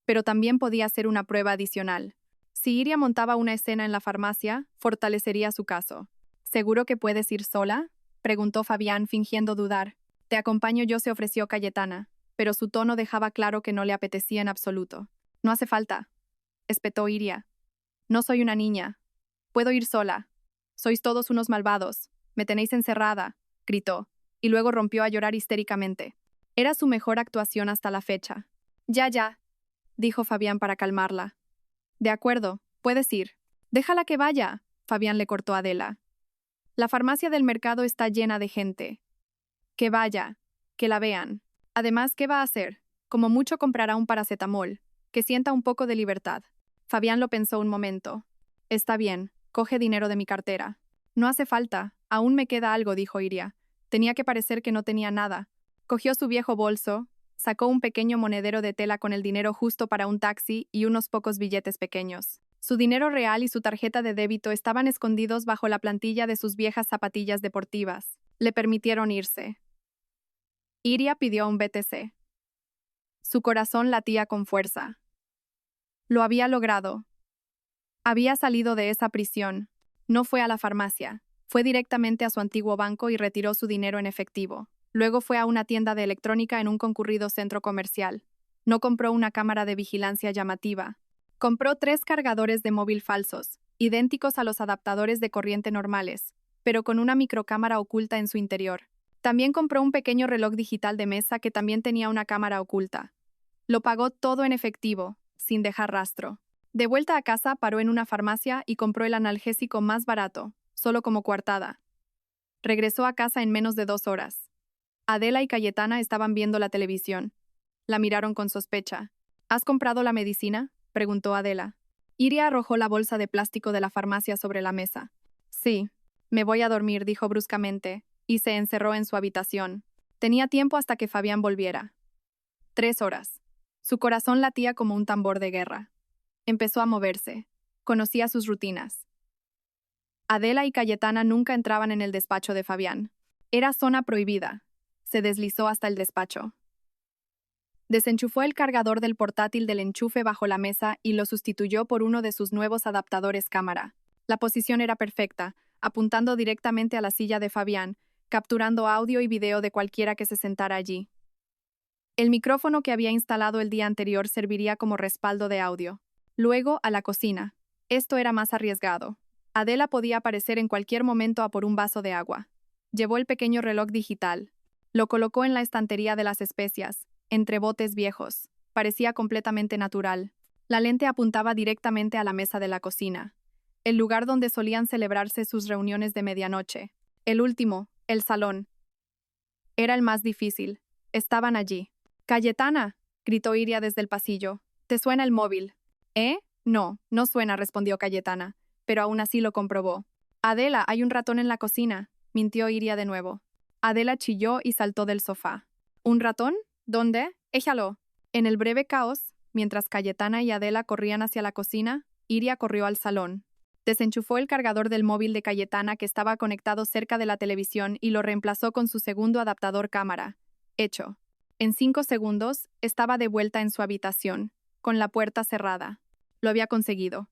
Pero también podía ser una prueba adicional. Si Iria montaba una escena en la farmacia, fortalecería su caso. «¿Seguro que puedes ir sola?», preguntó Fabián fingiendo dudar. «Te acompaño yo», se ofreció Cayetana, pero su tono dejaba claro que no le apetecía en absoluto. «No hace falta», espetó Iria. «No soy una niña. Puedo ir sola. Sois todos unos malvados. Me tenéis encerrada», gritó, y luego rompió a llorar histéricamente. Era su mejor actuación hasta la fecha. Ya, dijo Fabián para calmarla. «De acuerdo, puedes ir». «Déjala que vaya», Fabián le cortó a Adela. «La farmacia del mercado está llena de gente. Que vaya, que la vean. Además, ¿qué va a hacer? Como mucho comprará un paracetamol, que sienta un poco de libertad». Fabián lo pensó un momento. Está bien, coge dinero de mi cartera. No hace falta, aún me queda algo, dijo Iria. Tenía que parecer que no tenía nada. Cogió su viejo bolso, sacó un pequeño monedero de tela con el dinero justo para un taxi y unos pocos billetes pequeños. Su dinero real y su tarjeta de débito estaban escondidos bajo la plantilla de sus viejas zapatillas deportivas. Le permitieron irse. Iria pidió un BTC. Su corazón latía con fuerza. Lo había logrado. Había salido de esa prisión. No fue a la farmacia. Fue directamente a su antiguo banco y retiró su dinero en efectivo. Luego fue a una tienda de electrónica en un concurrido centro comercial. No compró una cámara de vigilancia llamativa. Compró 3 cargadores de móvil falsos, idénticos a los adaptadores de corriente normales, pero con una microcámara oculta en su interior. También compró un pequeño reloj digital de mesa que también tenía una cámara oculta. Lo pagó todo en efectivo, sin dejar rastro. De vuelta a casa, paró en una farmacia y compró el analgésico más barato, solo como coartada. Regresó a casa en menos de 2 horas. Adela y Cayetana estaban viendo la televisión. La miraron con sospecha. ¿Has comprado la medicina?, preguntó Adela. Iria arrojó la bolsa de plástico de la farmacia sobre la mesa. Sí, me voy a dormir, dijo bruscamente, y se encerró en su habitación. Tenía tiempo hasta que Fabián volviera. 3 horas. Su corazón latía como un tambor de guerra. Empezó a moverse. Conocía sus rutinas. Adela y Cayetana nunca entraban en el despacho de Fabián. Era zona prohibida. Se deslizó hasta el despacho. Desenchufó el cargador del portátil del enchufe bajo la mesa y lo sustituyó por uno de sus nuevos adaptadores cámara. La posición era perfecta, apuntando directamente a la silla de Fabián, capturando audio y video de cualquiera que se sentara allí. El micrófono que había instalado el día anterior serviría como respaldo de audio. Luego, a la cocina. Esto era más arriesgado. Adela podía aparecer en cualquier momento a por un vaso de agua. Llevó el pequeño reloj digital. Lo colocó en la estantería de las especias, entre botes viejos. Parecía completamente natural. La lente apuntaba directamente a la mesa de la cocina, el lugar donde solían celebrarse sus reuniones de medianoche. El último, el salón. Era el más difícil. Estaban allí. «¡Cayetana!», gritó Iria desde el pasillo. «¿Te suena el móvil?» «¿Eh? No, no suena», respondió Cayetana, pero aún así lo comprobó. «Adela, hay un ratón en la cocina», mintió Iria de nuevo. Adela chilló y saltó del sofá. «¿Un ratón? ¿Dónde? Échalo». En el breve caos, mientras Cayetana y Adela corrían hacia la cocina, Iria corrió al salón. Desenchufó el cargador del móvil de Cayetana que estaba conectado cerca de la televisión y lo reemplazó con su segundo adaptador cámara. Hecho. En 5 segundos, estaba de vuelta en su habitación, con la puerta cerrada. Lo había conseguido.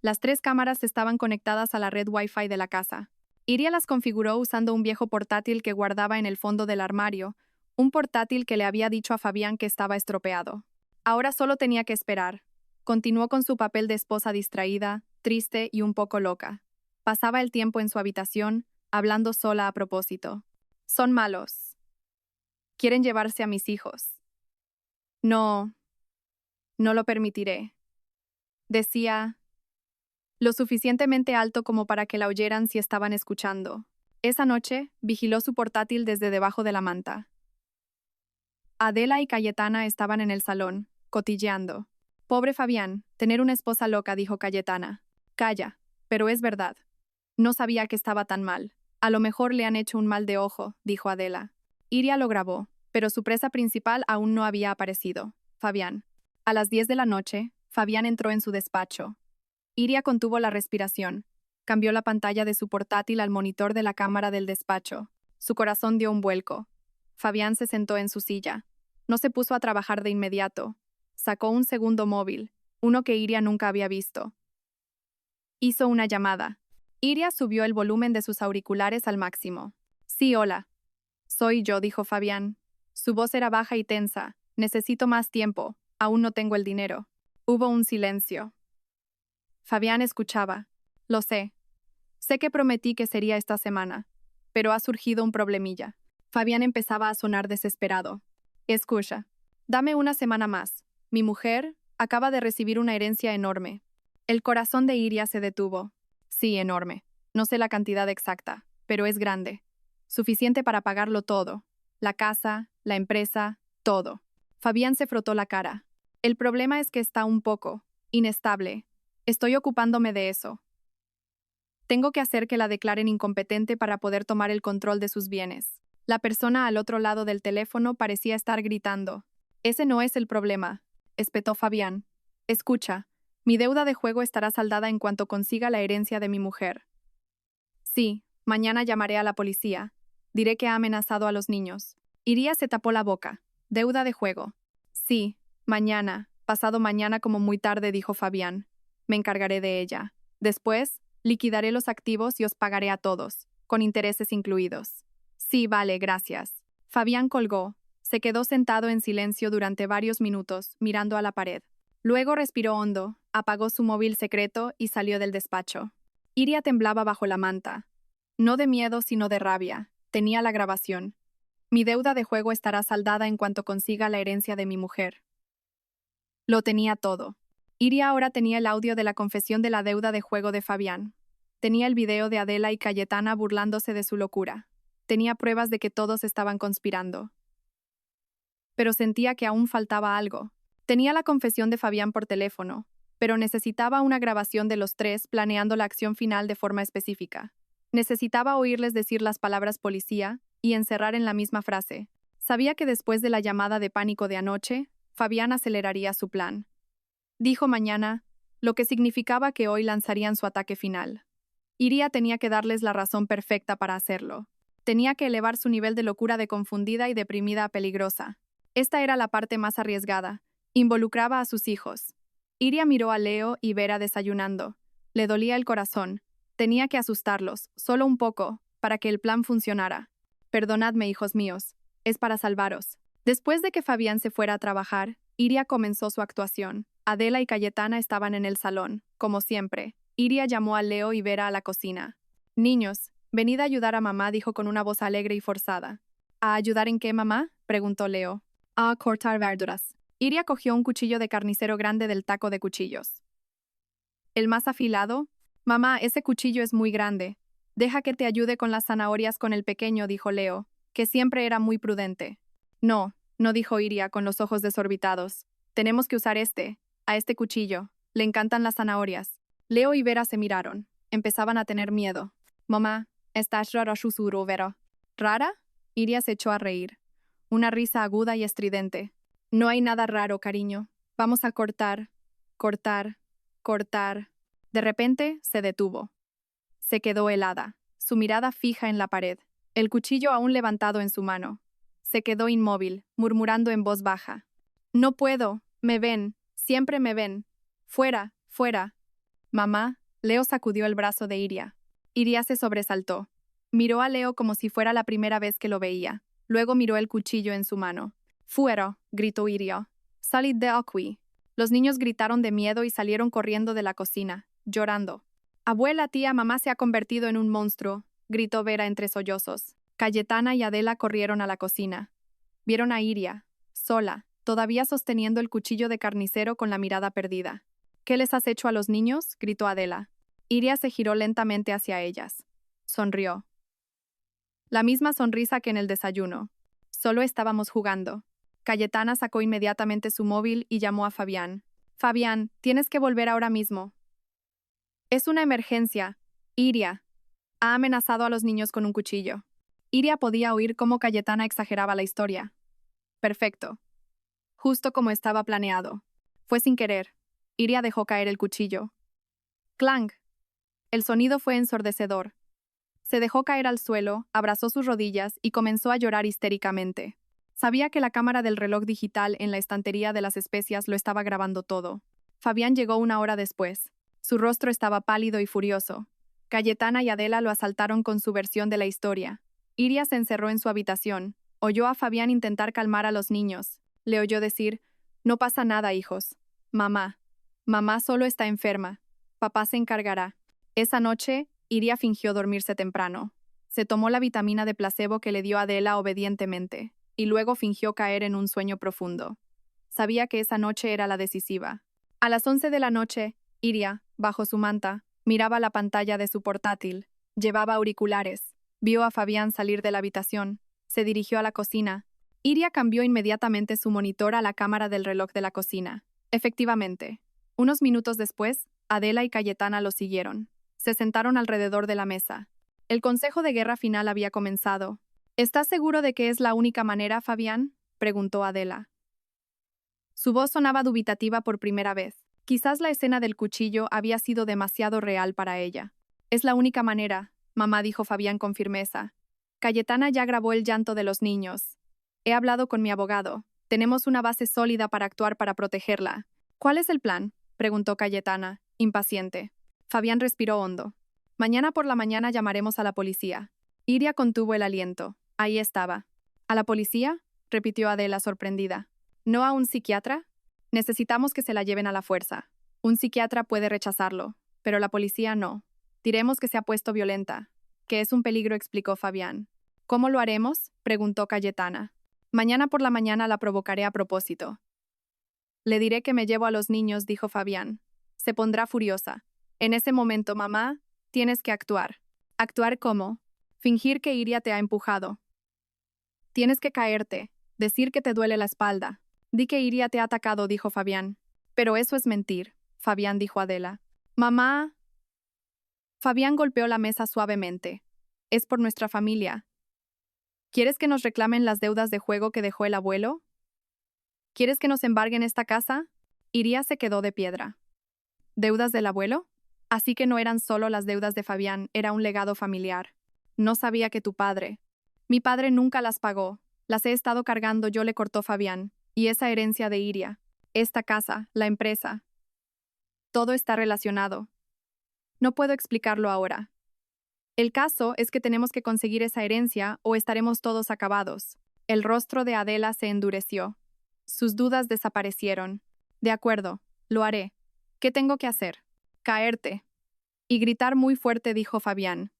Las 3 cámaras estaban conectadas a la red Wi-Fi de la casa. Iria las configuró usando un viejo portátil que guardaba en el fondo del armario, un portátil que le había dicho a Fabián que estaba estropeado. Ahora solo tenía que esperar. Continuó con su papel de esposa distraída, triste y un poco loca. Pasaba el tiempo en su habitación, hablando sola a propósito. «Son malos. Quieren llevarse a mis hijos. No, no lo permitiré», decía, lo suficientemente alto como para que la oyeran si estaban escuchando. Esa noche, vigiló su portátil desde debajo de la manta. Adela y Cayetana estaban en el salón, cotilleando. «Pobre Fabián, tener una esposa loca», dijo Cayetana. «Calla, pero es verdad. No sabía que estaba tan mal. A lo mejor le han hecho un mal de ojo», dijo Adela. Iria lo grabó, pero su presa principal aún no había aparecido. Fabián. A las 10 de la noche, Fabián entró en su despacho. Iria contuvo la respiración. Cambió la pantalla de su portátil al monitor de la cámara del despacho. Su corazón dio un vuelco. Fabián se sentó en su silla. No se puso a trabajar de inmediato. Sacó un segundo móvil, uno que Iria nunca había visto. Hizo una llamada. Iria subió el volumen de sus auriculares al máximo. «Sí, hola. Soy yo», dijo Fabián. Su voz era baja y tensa. «Necesito más tiempo. Aún no tengo el dinero». Hubo un silencio. Fabián escuchaba. «Lo sé. Sé que prometí que sería esta semana, pero ha surgido un problemilla». Fabián empezaba a sonar desesperado. «Escucha. Dame una semana más. Mi mujer acaba de recibir una herencia enorme». El corazón de Iria se detuvo. «Sí, enorme. No sé la cantidad exacta, pero es grande. Suficiente para pagarlo todo. La casa, la empresa, todo». Fabián se frotó la cara. «El problema es que está un poco inestable. Estoy ocupándome de eso. Tengo que hacer que la declaren incompetente para poder tomar el control de sus bienes. La persona al otro lado del teléfono parecía estar gritando. Ese no es el problema, espetó Fabián. Escucha, mi deuda de juego estará saldada en cuanto consiga la herencia de mi mujer. Sí, mañana llamaré a la policía. Diré que ha amenazado a los niños. Iria se tapó la boca. Deuda de juego. Sí, mañana, pasado mañana como muy tarde, dijo Fabián. Me encargaré de ella. Después, liquidaré los activos y os pagaré a todos, con intereses incluidos. Sí, vale, gracias. Fabián colgó. Se quedó sentado en silencio durante varios minutos, mirando a la pared. Luego respiró hondo, apagó su móvil secreto y salió del despacho. Iria temblaba bajo la manta. No de miedo, sino de rabia. Tenía la grabación. Mi deuda de juego estará saldada en cuanto consiga la herencia de mi mujer. Lo tenía todo. Iria ahora tenía el audio de la confesión de la deuda de juego de Fabián. Tenía el video de Adela y Cayetana burlándose de su locura. Tenía pruebas de que todos estaban conspirando. Pero sentía que aún faltaba algo. Tenía la confesión de Fabián por teléfono, pero necesitaba una grabación de los tres planeando la acción final de forma específica. Necesitaba oírles decir las palabras policía y encerrar en la misma frase. Sabía que después de la llamada de pánico de anoche, Fabián aceleraría su plan. Dijo mañana, lo que significaba que hoy lanzarían su ataque final. Iria tenía que darles la razón perfecta para hacerlo. Tenía que elevar su nivel de locura de confundida y deprimida a peligrosa. Esta era la parte más arriesgada. Involucraba a sus hijos. Iria miró a Leo y Vera desayunando. Le dolía el corazón. Tenía que asustarlos, solo un poco, para que el plan funcionara. Perdonadme, hijos míos. Es para salvaros. Después de que Fabián se fuera a trabajar, Iria comenzó su actuación. Adela y Cayetana estaban en el salón, como siempre. Iria llamó a Leo y Vera a la cocina. Niños, venid a ayudar a mamá, dijo con una voz alegre y forzada. ¿A ayudar en qué, mamá?, preguntó Leo. A cortar verduras. Iria cogió un cuchillo de carnicero grande del taco de cuchillos. ¿El más afilado? Mamá, ese cuchillo es muy grande. Deja que te ayude con las zanahorias con el pequeño, dijo Leo, que siempre era muy prudente. No, no, dijo Iria con los ojos desorbitados. Tenemos que usar a este cuchillo. Le encantan las zanahorias. Leo y Vera se miraron. Empezaban a tener miedo. Mamá, estás rara, susurró Vera. ¿Rara? Iria se echó a reír. Una risa aguda y estridente. No hay nada raro, cariño. Vamos a cortar, cortar, cortar. De repente, se detuvo. Se quedó helada, su mirada fija en la pared, el cuchillo aún levantado en su mano. Se quedó inmóvil, murmurando en voz baja. No puedo, me ven, siempre me ven. Fuera, fuera. Mamá, Leo sacudió el brazo de Iria. Iria se sobresaltó. Miró a Leo como si fuera la primera vez que lo veía. Luego miró el cuchillo en su mano. Fuera, gritó Iria. Salid de aquí. Los niños gritaron de miedo y salieron corriendo de la cocina, llorando. Abuela, tía, mamá se ha convertido en un monstruo, gritó Vera entre sollozos. Cayetana y Adela corrieron a la cocina. Vieron a Iria, sola, todavía sosteniendo el cuchillo de carnicero con la mirada perdida. ¿Qué les has hecho a los niños?, gritó Adela. Iria se giró lentamente hacia ellas. Sonrió. La misma sonrisa que en el desayuno. Solo estábamos jugando. Cayetana sacó inmediatamente su móvil y llamó a Fabián. Fabián, tienes que volver ahora mismo. Es una emergencia. Iria ha amenazado a los niños con un cuchillo. Iria podía oír cómo Cayetana exageraba la historia. Perfecto. Justo como estaba planeado. Fue sin querer. Iria dejó caer el cuchillo. ¡Clang! El sonido fue ensordecedor. Se dejó caer al suelo, abrazó sus rodillas y comenzó a llorar histéricamente. Sabía que la cámara del reloj digital en la estantería de las especias lo estaba grabando todo. Fabián llegó una hora después. Su rostro estaba pálido y furioso. Cayetana y Adela lo asaltaron con su versión de la historia. Iria se encerró en su habitación. Oyó a Fabián intentar calmar a los niños. Le oyó decir, no pasa nada, hijos. Mamá solo está enferma. Papá se encargará. Esa noche, Iria fingió dormirse temprano. Se tomó la vitamina de placebo que le dio Adela obedientemente, y luego fingió caer en un sueño profundo. Sabía que esa noche era la decisiva. A las 11 de la noche, Iria, bajo su manta, miraba la pantalla de su portátil. Llevaba auriculares. Vio a Fabián salir de la habitación. Se dirigió a la cocina. Iria cambió inmediatamente su monitor a la cámara del reloj de la cocina. Efectivamente. Unos minutos después, Adela y Cayetana lo siguieron. Se sentaron alrededor de la mesa. El consejo de guerra final había comenzado. ¿Estás seguro de que es la única manera, Fabián?, preguntó Adela. Su voz sonaba dubitativa por primera vez. Quizás la escena del cuchillo había sido demasiado real para ella. Es la única manera, mamá, dijo Fabián con firmeza. Cayetana ya grabó el llanto de los niños. He hablado con mi abogado. Tenemos una base sólida para actuar para protegerla. ¿Cuál es el plan?, preguntó Cayetana, impaciente. Fabián respiró hondo. Mañana por la mañana llamaremos a la policía. Iria contuvo el aliento. Ahí estaba. ¿A la policía?, repitió Adela sorprendida. ¿No a un psiquiatra? Necesitamos que se la lleven a la fuerza. Un psiquiatra puede rechazarlo, pero la policía no. Diremos que se ha puesto violenta, que es un peligro, explicó Fabián. ¿Cómo lo haremos?, preguntó Cayetana. Mañana por la mañana la provocaré a propósito. Le diré que me llevo a los niños, dijo Fabián. Se pondrá furiosa. En ese momento, mamá, tienes que actuar. ¿Actuar cómo? Fingir que Iria te ha empujado. Tienes que caerte, decir que te duele la espalda. Di que Iria te ha atacado, dijo Fabián. Pero eso es mentir, Fabián, dijo Adela. Mamá. Fabián golpeó la mesa suavemente. Es por nuestra familia. ¿Quieres que nos reclamen las deudas de juego que dejó el abuelo? ¿Quieres que nos embarguen esta casa? Iria se quedó de piedra. ¿Deudas del abuelo? Así que no eran solo las deudas de Fabián, era un legado familiar. No sabía que tu padre. Mi padre nunca las pagó. Las he estado cargando yo, le cortó Fabián. Y esa herencia de Iria. Esta casa, la empresa. Todo está relacionado. No puedo explicarlo ahora. El caso es que tenemos que conseguir esa herencia o estaremos todos acabados. El rostro de Adela se endureció. Sus dudas desaparecieron. De acuerdo, lo haré. ¿Qué tengo que hacer? Caerte. Y gritar muy fuerte, dijo Fabián.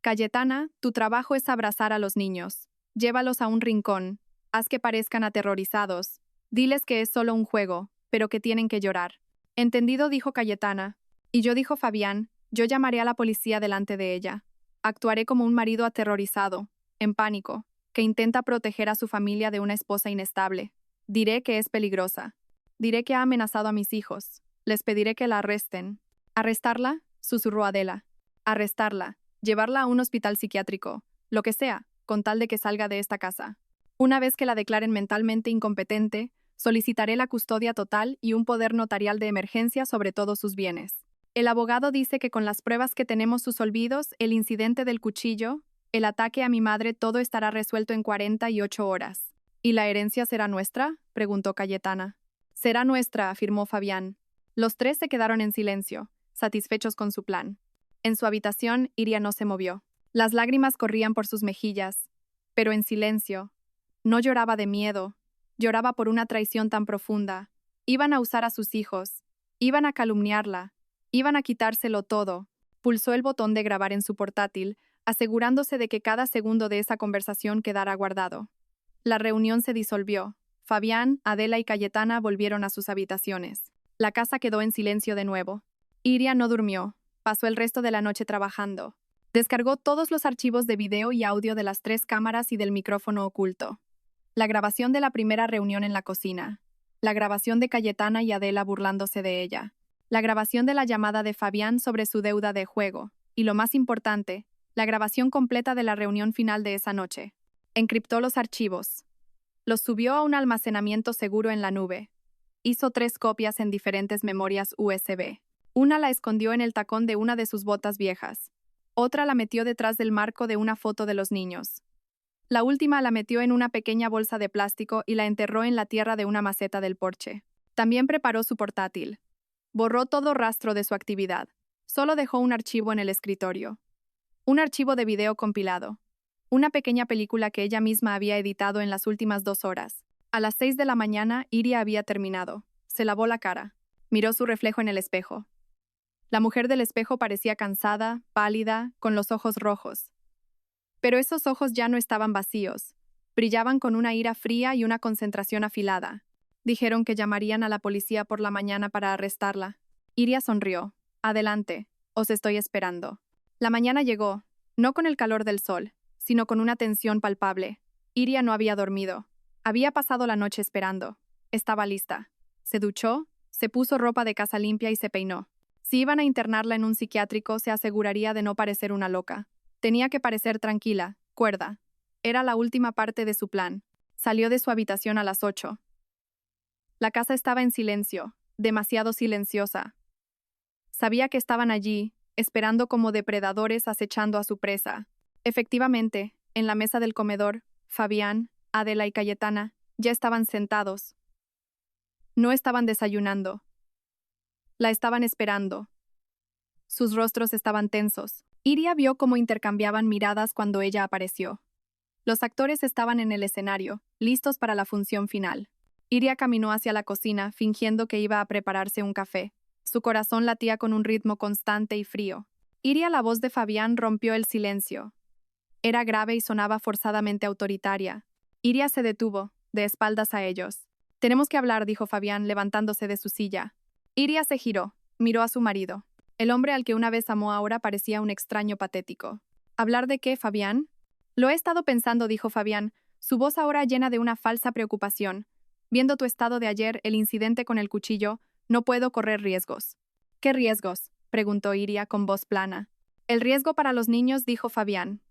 Cayetana, tu trabajo es abrazar a los niños. Llévalos a un rincón. Haz que parezcan aterrorizados. Diles que es solo un juego, pero que tienen que llorar. Entendido, dijo Cayetana. Y yo, dijo Fabián, yo llamaré a la policía delante de ella. Actuaré como un marido aterrorizado, en pánico, que intenta proteger a su familia de una esposa inestable. Diré que es peligrosa. Diré que ha amenazado a mis hijos. Les pediré que la arresten. ¿Arrestarla?, susurró Adela. Arrestarla. Llevarla a un hospital psiquiátrico. Lo que sea, con tal de que salga de esta casa. Una vez que la declaren mentalmente incompetente, solicitaré la custodia total y un poder notarial de emergencia sobre todos sus bienes. El abogado dice que con las pruebas que tenemos, sus olvidos, el incidente del cuchillo, el ataque a mi madre, todo estará resuelto en 48 horas. ¿Y la herencia será nuestra?, preguntó Cayetana. Será nuestra, afirmó Fabián. Los tres se quedaron en silencio, satisfechos con su plan. En su habitación, Iria no se movió. Las lágrimas corrían por sus mejillas, pero en silencio. No lloraba de miedo, lloraba por una traición tan profunda. Iban a usar a sus hijos, iban a calumniarla, iban a quitárselo todo. Pulsó el botón de grabar en su portátil, asegurándose de que cada segundo de esa conversación quedara guardado. La reunión se disolvió. Fabián, Adela y Cayetana volvieron a sus habitaciones. La casa quedó en silencio de nuevo. Iria no durmió. Pasó el resto de la noche trabajando. Descargó todos los archivos de video y audio de las 3 cámaras y del micrófono oculto. La grabación de la primera reunión en la cocina. La grabación de Cayetana y Adela burlándose de ella. La grabación de la llamada de Fabián sobre su deuda de juego. Y lo más importante, la grabación completa de la reunión final de esa noche. Encriptó los archivos. Los subió a un almacenamiento seguro en la nube. Hizo 3 copias en diferentes memorias USB. Una la escondió en el tacón de una de sus botas viejas. Otra la metió detrás del marco de una foto de los niños. La última la metió en una pequeña bolsa de plástico y la enterró en la tierra de una maceta del porche. También preparó su portátil. Borró todo rastro de su actividad. Solo dejó un archivo en el escritorio. Un archivo de video compilado. Una pequeña película que ella misma había editado en las últimas 2 horas. A las 6 de la mañana, Iria había terminado. Se lavó la cara. Miró su reflejo en el espejo. La mujer del espejo parecía cansada, pálida, con los ojos rojos. Pero esos ojos ya no estaban vacíos. Brillaban con una ira fría y una concentración afilada. Dijeron que llamarían a la policía por la mañana para arrestarla. Iria sonrió. Adelante, os estoy esperando. La mañana llegó, no con el calor del sol, sino con una tensión palpable. Iria no había dormido. Había pasado la noche esperando. Estaba lista. Se duchó, se puso ropa de casa limpia y se peinó. Si iban a internarla en un psiquiátrico, se aseguraría de no parecer una loca. Tenía que parecer tranquila, cuerda. Era la última parte de su plan. Salió de su habitación a las 8. La casa estaba en silencio, demasiado silenciosa. Sabía que estaban allí, esperando como depredadores acechando a su presa. Efectivamente, en la mesa del comedor, Fabián, Adela y Cayetana ya estaban sentados. No estaban desayunando. La estaban esperando. Sus rostros estaban tensos. Iria vio cómo intercambiaban miradas cuando ella apareció. Los actores estaban en el escenario, listos para la función final. Iria caminó hacia la cocina, fingiendo que iba a prepararse un café. Su corazón latía con un ritmo constante y frío. Iria, la voz de Fabián rompió el silencio. Era grave y sonaba forzadamente autoritaria. Iria se detuvo, de espaldas a ellos. «Tenemos que hablar», dijo Fabián, levantándose de su silla. Iria se giró, miró a su marido. El hombre al que una vez amó ahora parecía un extraño patético. «¿Hablar de qué, Fabián?» «Lo he estado pensando», dijo Fabián, su voz ahora llena de una falsa preocupación. «Viendo tu estado de ayer, el incidente con el cuchillo, no puedo correr riesgos». «¿Qué riesgos?», preguntó Iria con voz plana. «El riesgo para los niños», dijo Fabián.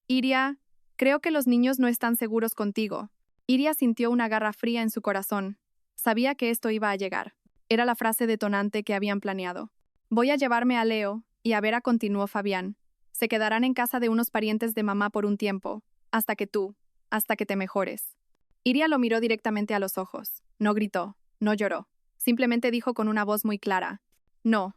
«Iria, creo que los niños no están seguros contigo». Iria sintió una garra fría en su corazón. Sabía que esto iba a llegar. Era la frase detonante que habían planeado. «Voy a llevarme a Leo y a Vera», continuó Fabián. «Se quedarán en casa de unos parientes de mamá por un tiempo, hasta que te mejores». Iria lo miró directamente a los ojos. No gritó, no lloró. Simplemente dijo con una voz muy clara: «No.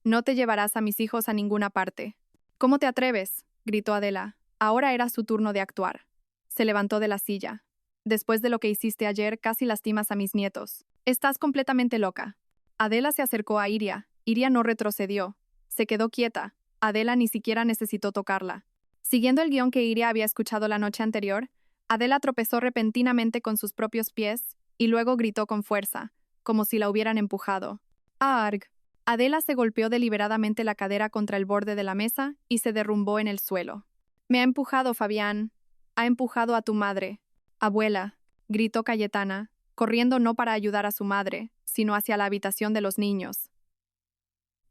No te llevarás a mis hijos a ninguna parte». «¿Cómo te atreves?», gritó Adela. Ahora era su turno de actuar. Se levantó de la silla. «Después de lo que hiciste ayer, casi lastimas a mis nietos. Estás completamente loca». Adela se acercó a Iria. Iria no retrocedió. Se quedó quieta. Adela ni siquiera necesitó tocarla. Siguiendo el guión que Iria había escuchado la noche anterior, Adela tropezó repentinamente con sus propios pies y luego gritó con fuerza, como si la hubieran empujado. «¡Arg!». Adela se golpeó deliberadamente la cadera contra el borde de la mesa y se derrumbó en el suelo. «Me ha empujado, Fabián. Ha empujado a tu madre». «Abuela», gritó Cayetana, corriendo no para ayudar a su madre, sino hacia la habitación de los niños.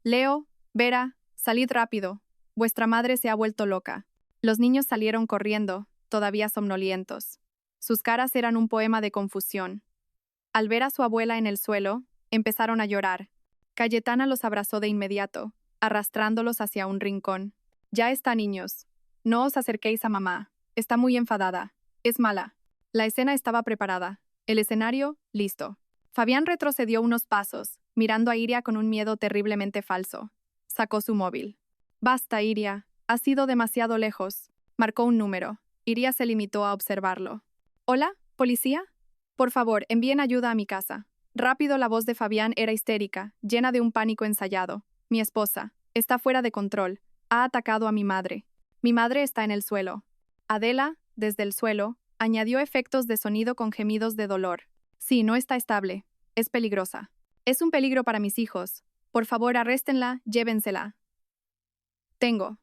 «Leo, Vera, salid rápido. Vuestra madre se ha vuelto loca». Los niños salieron corriendo, todavía somnolientos. Sus caras eran un poema de confusión. Al ver a su abuela en el suelo, empezaron a llorar. Cayetana los abrazó de inmediato, arrastrándolos hacia un rincón. «Ya está, niños. No os acerquéis a mamá. Está muy enfadada. Es mala». La escena estaba preparada. El escenario, listo. Fabián retrocedió unos pasos, mirando a Iria con un miedo terriblemente falso. Sacó su móvil. «Basta, Iria. Has ido demasiado lejos». Marcó un número. Iria se limitó a observarlo. «¿Hola? ¿Policía? Por favor, envíen ayuda a mi casa». Rápido, la voz de Fabián era histérica, llena de un pánico ensayado. «Mi esposa. Está fuera de control. Ha atacado a mi madre. Mi madre está en el suelo». Adela, desde el suelo, añadió efectos de sonido con gemidos de dolor. «Sí, no está estable. Es peligrosa. Es un peligro para mis hijos. Por favor, arréstenla, llévensela. Tengo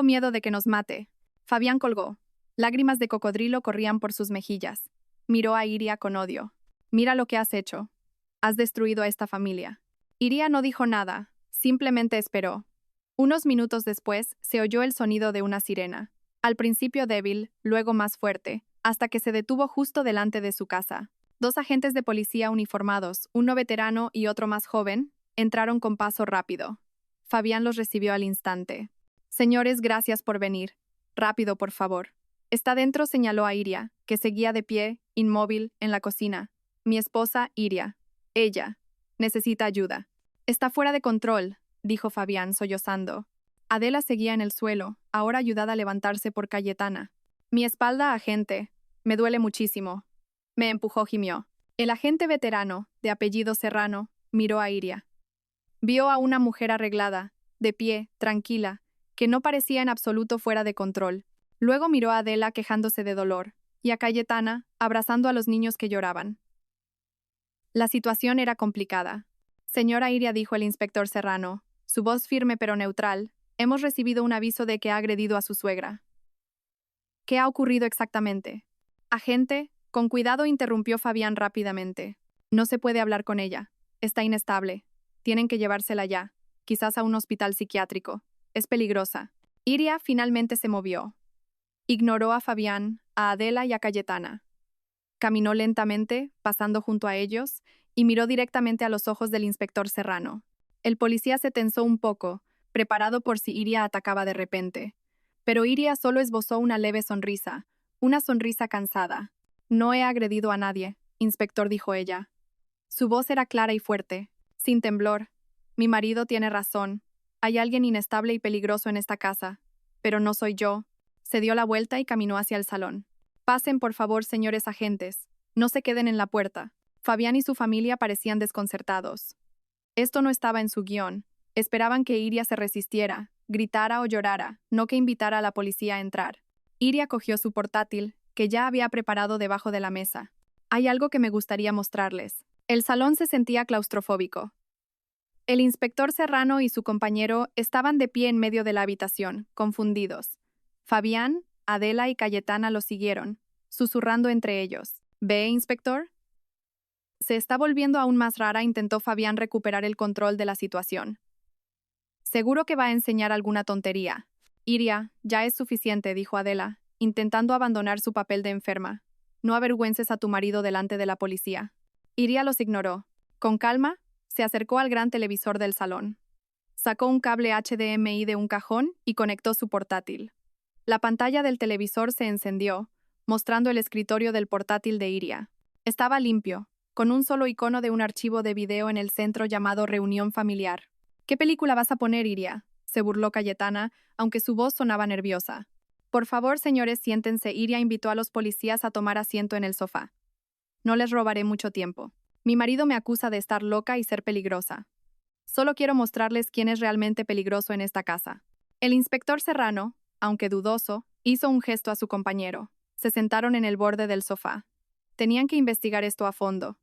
miedo de que nos mate». Fabián colgó. Lágrimas de cocodrilo corrían por sus mejillas. Miró a Iria con odio. «Mira lo que has hecho. Has destruido a esta familia». Iria no dijo nada, simplemente esperó. Unos minutos después, se oyó el sonido de una sirena. Al principio débil, luego más fuerte, hasta que se detuvo justo delante de su casa. Dos agentes de policía uniformados, uno veterano y otro más joven, entraron con paso rápido. Fabián los recibió al instante. «Señores, gracias por venir. Rápido, por favor». «Está dentro», señaló a Iria, que seguía de pie, inmóvil, en la cocina. «Mi esposa, Iria. Ella. Necesita ayuda». «Está fuera de control», dijo Fabián, sollozando. Adela seguía en el suelo, ahora ayudada a levantarse por Cayetana. «Mi espalda, agente. Me duele muchísimo». «Me empujó», gimió. El agente veterano, de apellido Serrano, miró a Iria. Vio a una mujer arreglada, de pie, tranquila, que no parecía en absoluto fuera de control. Luego miró a Adela quejándose de dolor, y a Cayetana, abrazando a los niños que lloraban. La situación era complicada. «Señora Iria», dijo el inspector Serrano, su voz firme pero neutral, «hemos recibido un aviso de que ha agredido a su suegra». «¿Qué ha ocurrido exactamente?» «Agente», con cuidado interrumpió Fabián rápidamente. «No se puede hablar con ella. Está inestable. Tienen que llevársela ya, quizás a un hospital psiquiátrico. Es peligrosa. Iria finalmente se movió. Ignoró a Fabián, a Adela y a Cayetana. Caminó lentamente, pasando junto a ellos, y miró directamente a los ojos del inspector Serrano. El policía se tensó un poco, preparado por si Iria atacaba de repente. Pero Iria solo esbozó una leve sonrisa, una sonrisa cansada. No he agredido a nadie, inspector, dijo ella. Su voz era clara y fuerte, sin temblor. Mi marido tiene razón. Hay alguien inestable y peligroso en esta casa. Pero no soy yo. Se dio la vuelta y caminó hacia el salón. Pasen, por favor, señores agentes. No se queden en la puerta. Fabián y su familia parecían desconcertados. Esto no estaba en su guión. Esperaban que Iria se resistiera, gritara o llorara, no que invitara a la policía a entrar. Iria cogió su portátil, que ya había preparado debajo de la mesa. Hay algo que me gustaría mostrarles. El salón se sentía claustrofóbico. El inspector Serrano y su compañero estaban de pie en medio de la habitación, confundidos. Fabián, Adela y Cayetana lo siguieron, susurrando entre ellos. ¿Ve, inspector? Se está volviendo aún más rara, intentó Fabián recuperar el control de la situación. Seguro que va a enseñar alguna tontería. Iria, ya es suficiente, dijo Adela, intentando abandonar su papel de enferma. No avergüences a tu marido delante de la policía. Iria los ignoró. Con calma, se acercó al gran televisor del salón. Sacó un cable HDMI de un cajón y conectó su portátil. La pantalla del televisor se encendió, mostrando el escritorio del portátil de Iria. Estaba limpio, con un solo icono de un archivo de video en el centro llamado Reunión Familiar. ¿Qué película vas a poner, Iria?, se burló Cayetana, aunque su voz sonaba nerviosa. Por favor, señores, siéntense. Iria invitó a los policías a tomar asiento en el sofá. No les robaré mucho tiempo. Mi marido me acusa de estar loca y ser peligrosa. Solo quiero mostrarles quién es realmente peligroso en esta casa. El inspector Serrano, aunque dudoso, hizo un gesto a su compañero. Se sentaron en el borde del sofá. Tenían que investigar esto a fondo.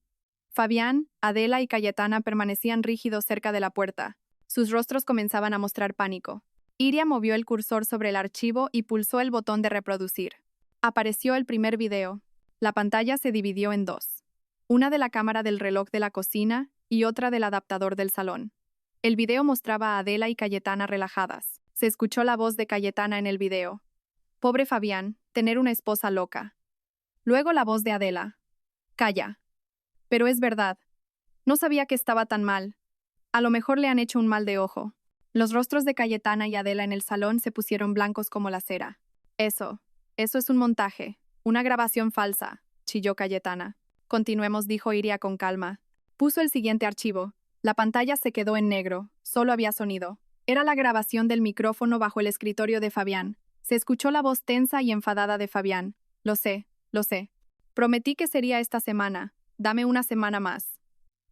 Fabián, Adela y Cayetana permanecían rígidos cerca de la puerta. Sus rostros comenzaban a mostrar pánico. Iria movió el cursor sobre el archivo y pulsó el botón de reproducir. Apareció el primer video. La pantalla se dividió en dos. Una de la cámara del reloj de la cocina y otra del adaptador del salón. El video mostraba a Adela y Cayetana relajadas. Se escuchó la voz de Cayetana en el video. Pobre Fabián, tener una esposa loca. Luego la voz de Adela. Calla. Pero es verdad. No sabía que estaba tan mal. A lo mejor le han hecho un mal de ojo. Los rostros de Cayetana y Adela en el salón se pusieron blancos como la cera. Eso es un montaje, una grabación falsa, chilló Cayetana. Continuemos, dijo Iria con calma. Puso el siguiente archivo. La pantalla se quedó en negro, solo había sonido. Era la grabación del micrófono bajo el escritorio de Fabián. Se escuchó la voz tensa y enfadada de Fabián. Lo sé. Prometí que sería esta semana. Dame una semana más.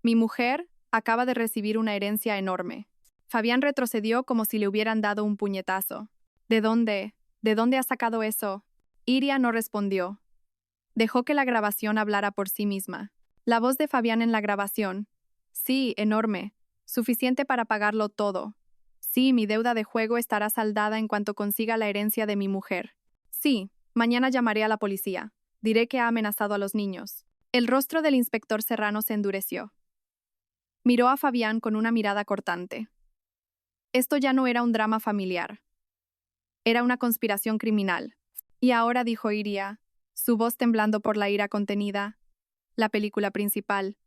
Mi mujer acaba de recibir una herencia enorme. Fabián retrocedió como si le hubieran dado un puñetazo. ¿De dónde has sacado eso? Iria no respondió. Dejó que la grabación hablara por sí misma. La voz de Fabián en la grabación. Sí, enorme. Suficiente para pagarlo todo. Sí, mi deuda de juego estará saldada en cuanto consiga la herencia de mi mujer. Sí, mañana llamaré a la policía. Diré que ha amenazado a los niños. El rostro del inspector Serrano se endureció. Miró a Fabián con una mirada cortante. Esto ya no era un drama familiar. Era una conspiración criminal. Y ahora, dijo Iria, su voz temblando por la ira contenida, la película principal.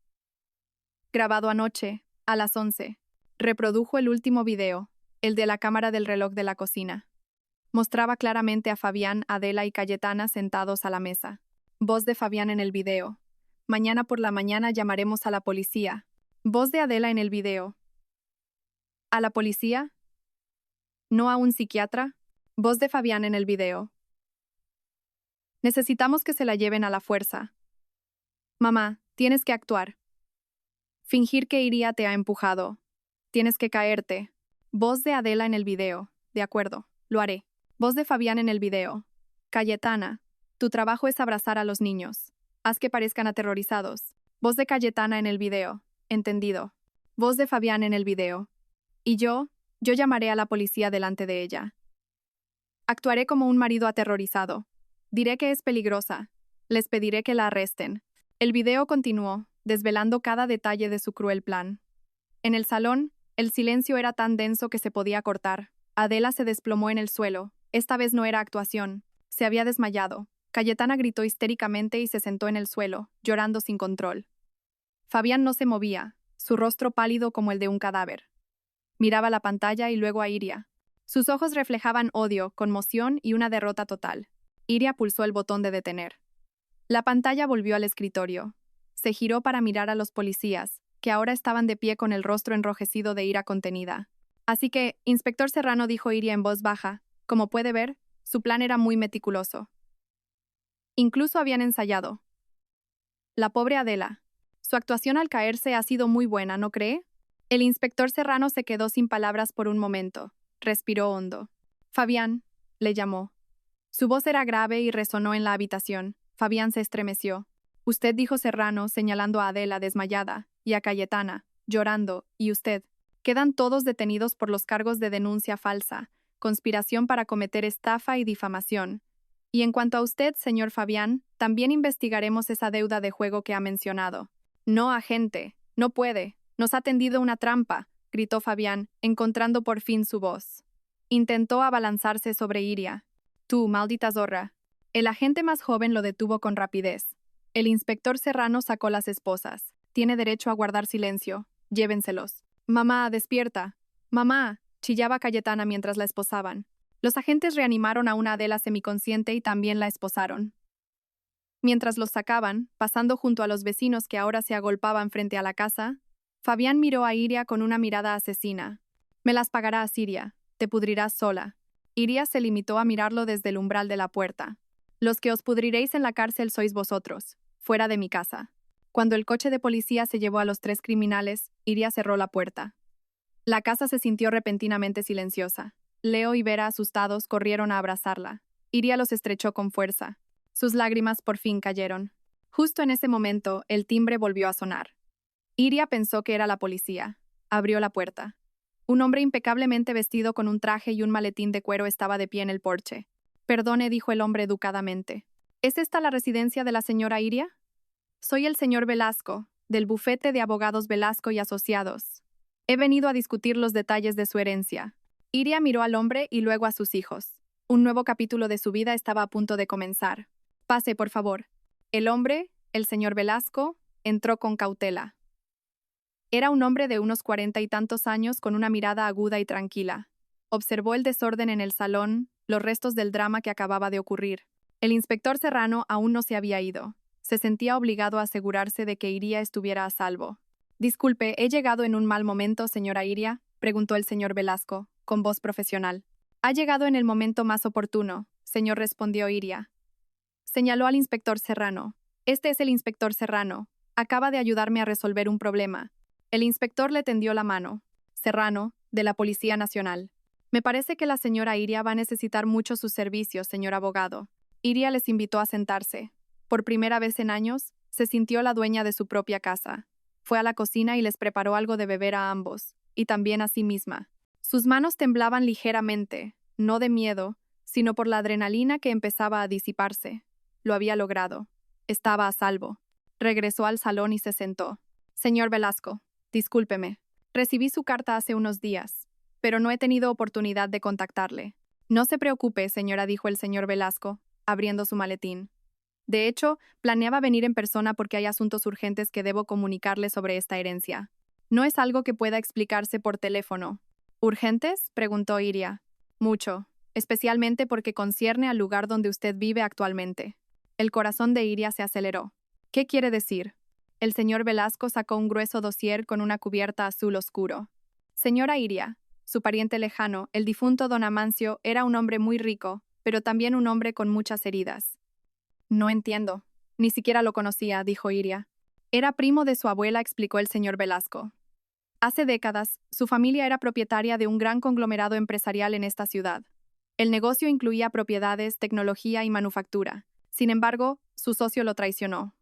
Grabado anoche, a las 11. Reprodujo el último video, el de la cámara del reloj de la cocina. Mostraba claramente a Fabián, Adela y Cayetana sentados a la mesa. Voz de Fabián en el video. Mañana por la mañana llamaremos a la policía. Voz de Adela en el video. ¿A la policía? ¿No a un psiquiatra? Voz de Fabián en el video. Necesitamos que se la lleven a la fuerza. Mamá, tienes que actuar. Fingir que Iria te ha empujado. Tienes que caerte. Voz de Adela en el video. De acuerdo, lo haré. Voz de Fabián en el video. Cayetana, tu trabajo es abrazar a los niños. Haz que parezcan aterrorizados. Voz de Cayetana en el video. Entendido. Voz de Fabián en el video. Y yo llamaré a la policía delante de ella. Actuaré como un marido aterrorizado. Diré que es peligrosa. Les pediré que la arresten. El video continuó, desvelando cada detalle de su cruel plan. En el salón, el silencio era tan denso que se podía cortar. Adela se desplomó en el suelo. Esta vez no era actuación. Se había desmayado. Cayetana gritó histéricamente y se sentó en el suelo, llorando sin control. Fabián no se movía, su rostro pálido como el de un cadáver. Miraba la pantalla y luego a Iria. Sus ojos reflejaban odio, conmoción y una derrota total. Iria pulsó el botón de detener. La pantalla volvió al escritorio. Se giró para mirar a los policías, que ahora estaban de pie con el rostro enrojecido de ira contenida. Así que, Inspector Serrano, dijo Iria en voz baja, como puede ver, su plan era muy meticuloso. Incluso habían ensayado. La pobre Adela. Su actuación al caerse ha sido muy buena, ¿no cree? El inspector Serrano se quedó sin palabras por un momento. Respiró hondo. Fabián, le llamó. Su voz era grave y resonó en la habitación. Fabián se estremeció. Usted, dijo Serrano, señalando a Adela desmayada, y a Cayetana, llorando, y usted. Quedan todos detenidos por los cargos de denuncia falsa, conspiración para cometer estafa y difamación. Y en cuanto a usted, señor Fabián, también investigaremos esa deuda de juego que ha mencionado. No, agente, no puede. Nos ha tendido una trampa, gritó Fabián, encontrando por fin su voz. Intentó abalanzarse sobre Iria. Tú, maldita zorra. El agente más joven lo detuvo con rapidez. El inspector Serrano sacó las esposas. Tiene derecho a guardar silencio. Llévenselos. Mamá, despierta. Mamá, chillaba Cayetana mientras la esposaban. Los agentes reanimaron a una Adela semiconsciente y también la esposaron. Mientras los sacaban, pasando junto a los vecinos que ahora se agolpaban frente a la casa, Fabián miró a Iria con una mirada asesina. Me las pagarás, Iria. Te pudrirás sola. Iria se limitó a mirarlo desde el umbral de la puerta. Los que os pudriréis en la cárcel sois vosotros, fuera de mi casa. Cuando el coche de policía se llevó a los 3 criminales, Iria cerró la puerta. La casa se sintió repentinamente silenciosa. Leo y Vera, asustados, corrieron a abrazarla. Iria los estrechó con fuerza. Sus lágrimas por fin cayeron. Justo en ese momento, el timbre volvió a sonar. Iria pensó que era la policía. Abrió la puerta. Un hombre impecablemente vestido con un traje y un maletín de cuero estaba de pie en el porche. Perdone, dijo el hombre educadamente. ¿Es esta la residencia de la señora Iria? Soy el señor Velasco, del bufete de abogados Velasco y Asociados. He venido a discutir los detalles de su herencia. Iria miró al hombre y luego a sus hijos. Un nuevo capítulo de su vida estaba a punto de comenzar. Pase, por favor. El hombre, el señor Velasco, entró con cautela. Era un hombre de unos 40 y tantos años con una mirada aguda y tranquila. Observó el desorden en el salón, los restos del drama que acababa de ocurrir. El inspector Serrano aún no se había ido. Se sentía obligado a asegurarse de que Iria estuviera a salvo. Disculpe, ¿he llegado en un mal momento, señora Iria?, preguntó el señor Velasco, con voz profesional. Ha llegado en el momento más oportuno, señor, respondió Iria. Señaló al inspector Serrano. Este es el inspector Serrano. Acaba de ayudarme a resolver un problema. El inspector le tendió la mano. Serrano, de la Policía Nacional. Me parece que la señora Iria va a necesitar mucho sus servicios, señor abogado. Iria les invitó a sentarse. Por primera vez en años, se sintió la dueña de su propia casa. Fue a la cocina y les preparó algo de beber a ambos, y también a sí misma. Sus manos temblaban ligeramente, no de miedo, sino por la adrenalina que empezaba a disiparse. Lo había logrado. Estaba a salvo. Regresó al salón y se sentó. Señor Velasco, discúlpeme. Recibí su carta hace unos días, pero no he tenido oportunidad de contactarle. No se preocupe, señora, dijo el señor Velasco, abriendo su maletín. De hecho, planeaba venir en persona porque hay asuntos urgentes que debo comunicarle sobre esta herencia. No es algo que pueda explicarse por teléfono. ¿Urgentes?, preguntó Iria. Mucho, especialmente porque concierne al lugar donde usted vive actualmente. El corazón de Iria se aceleró. ¿Qué quiere decir? El señor Velasco sacó un grueso dossier con una cubierta azul oscuro. Señora Iria, su pariente lejano, el difunto don Amancio, era un hombre muy rico, pero también un hombre con muchas heridas. No entiendo. Ni siquiera lo conocía, dijo Iria. Era primo de su abuela, explicó el señor Velasco. Hace décadas, su familia era propietaria de un gran conglomerado empresarial en esta ciudad. El negocio incluía propiedades, tecnología y manufactura. Sin embargo, su socio lo traicionó.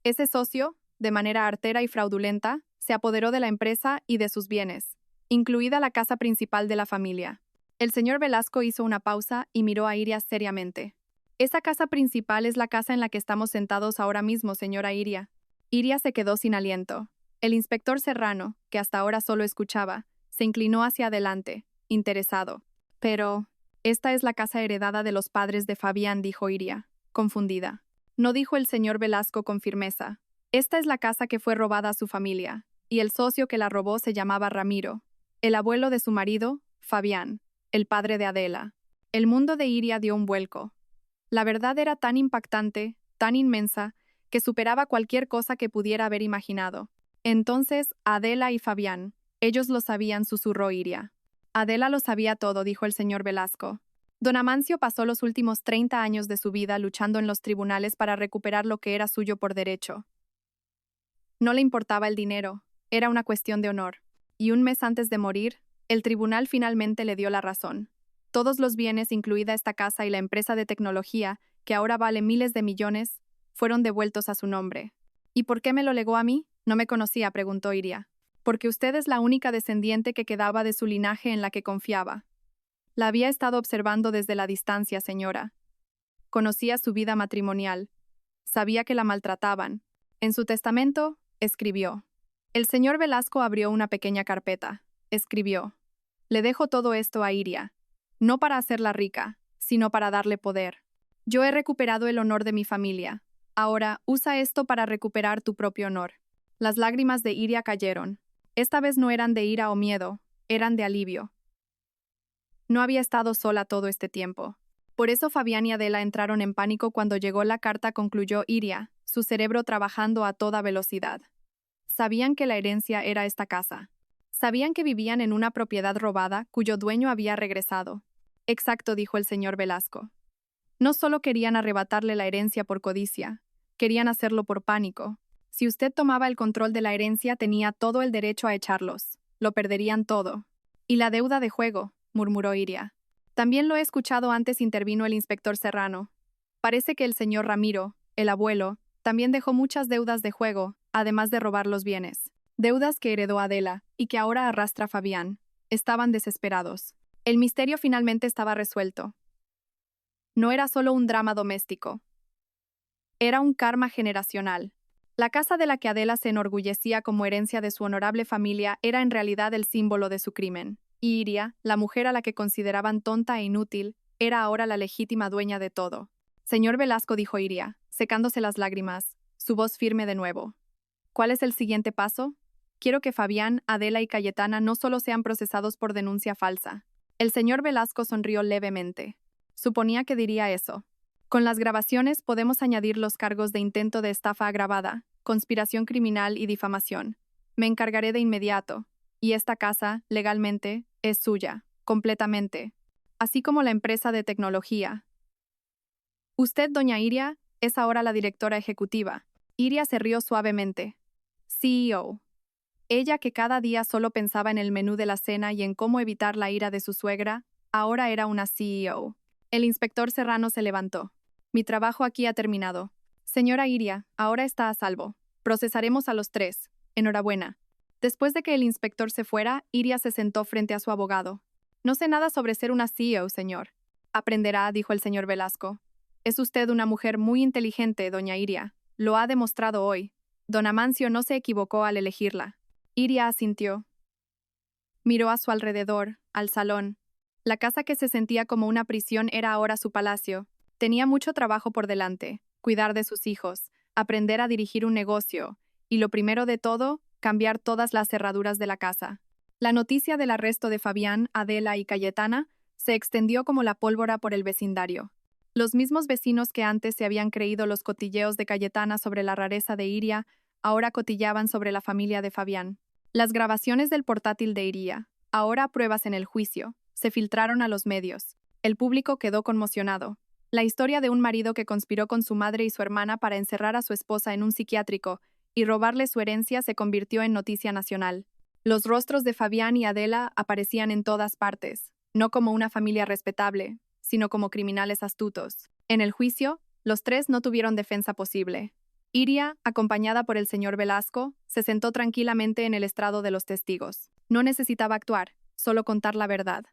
Ese socio, de manera artera y fraudulenta, se apoderó de la empresa y de sus bienes, incluida la casa principal de la familia. El señor Velasco hizo una pausa y miró a Iria seriamente. Esa casa principal es la casa en la que estamos sentados ahora mismo, señora Iria. Iria se quedó sin aliento. El inspector Serrano, que hasta ahora solo escuchaba, se inclinó hacia adelante, interesado. Pero, esta es la casa heredada de los padres de Fabián, dijo Iria, confundida. No, dijo el señor Velasco con firmeza. Esta es la casa que fue robada a su familia, y el socio que la robó se llamaba Ramiro, el abuelo de su marido, Fabián, el padre de Adela. El mundo de Iria dio un vuelco. La verdad era tan impactante, tan inmensa, que superaba cualquier cosa que pudiera haber imaginado. Entonces, Adela y Fabián, ellos lo sabían, susurró Iria. Adela lo sabía todo, dijo el señor Velasco. Don Amancio pasó los últimos 30 años de su vida luchando en los tribunales para recuperar lo que era suyo por derecho. No le importaba el dinero, era una cuestión de honor. Y un mes antes de morir, el tribunal finalmente le dio la razón. Todos los bienes, incluida esta casa y la empresa de tecnología, que ahora vale miles de millones, fueron devueltos a su nombre. ¿Y por qué me lo legó a mí? No me conocía, preguntó Iria. Porque usted es la única descendiente que quedaba de su linaje en la que confiaba. La había estado observando desde la distancia, señora. Conocía su vida matrimonial. Sabía que la maltrataban. En su testamento, escribió. El señor Velasco abrió una pequeña carpeta. Escribió. Le dejo todo esto a Iria. No para hacerla rica, sino para darle poder. Yo he recuperado el honor de mi familia. Ahora, usa esto para recuperar tu propio honor. Las lágrimas de Iria cayeron. Esta vez no eran de ira o miedo, eran de alivio. No había estado sola todo este tiempo. Por eso Fabián y Adela entraron en pánico cuando llegó la carta, concluyó Iria, su cerebro trabajando a toda velocidad. Sabían que la herencia era esta casa. Sabían que vivían en una propiedad robada cuyo dueño había regresado. Exacto, dijo el señor Velasco. No solo querían arrebatarle la herencia por codicia, querían hacerlo por pánico. Si usted tomaba el control de la herencia, tenía todo el derecho a echarlos. Lo perderían todo. Y la deuda de juego, murmuró Iria. También lo he escuchado antes, intervino el inspector Serrano. Parece que el señor Ramiro, el abuelo, también dejó muchas deudas de juego, además de robar los bienes. Deudas que heredó Adela y que ahora arrastra Fabián. Estaban desesperados. El misterio finalmente estaba resuelto. No era solo un drama doméstico. Era un karma generacional. La casa de la que Adela se enorgullecía como herencia de su honorable familia era en realidad el símbolo de su crimen. Y Iria, la mujer a la que consideraban tonta e inútil, era ahora la legítima dueña de todo. Señor Velasco, dijo Iria, secándose las lágrimas, su voz firme de nuevo. ¿Cuál es el siguiente paso? Quiero que Fabián, Adela y Cayetana no solo sean procesados por denuncia falsa. El señor Velasco sonrió levemente. Suponía que diría eso. Con las grabaciones podemos añadir los cargos de intento de estafa agravada, conspiración criminal y difamación. Me encargaré de inmediato. Y esta casa, legalmente, es suya, completamente. Así como la empresa de tecnología. Usted, doña Iria, es ahora la directora ejecutiva. Iria se rió suavemente. CEO. Ella, que cada día solo pensaba en el menú de la cena y en cómo evitar la ira de su suegra, ahora era una CEO. El inspector Serrano se levantó. Mi trabajo aquí ha terminado. Señora Iria, ahora está a salvo. Procesaremos a los tres. Enhorabuena. Después de que el inspector se fuera, Iria se sentó frente a su abogado. No sé nada sobre ser una CEO, señor. Aprenderá, dijo el señor Velasco. Es usted una mujer muy inteligente, doña Iria. Lo ha demostrado hoy. Don Amancio no se equivocó al elegirla. Iria asintió. Miró a su alrededor, al salón. La casa que se sentía como una prisión era ahora su palacio. Tenía mucho trabajo por delante, cuidar de sus hijos, aprender a dirigir un negocio, y lo primero de todo, cambiar todas las cerraduras de la casa. La noticia del arresto de Fabián, Adela y Cayetana se extendió como la pólvora por el vecindario. Los mismos vecinos que antes se habían creído los cotilleos de Cayetana sobre la rareza de Iria, ahora cotillaban sobre la familia de Fabián. Las grabaciones del portátil de Iria, ahora a pruebas en el juicio, se filtraron a los medios. El público quedó conmocionado. La historia de un marido que conspiró con su madre y su hermana para encerrar a su esposa en un psiquiátrico y robarle su herencia se convirtió en noticia nacional. Los rostros de Fabián y Adela aparecían en todas partes, no como una familia respetable, sino como criminales astutos. En el juicio, los tres no tuvieron defensa posible. Iria, acompañada por el señor Velasco, se sentó tranquilamente en el estrado de los testigos. No necesitaba actuar, solo contar la verdad.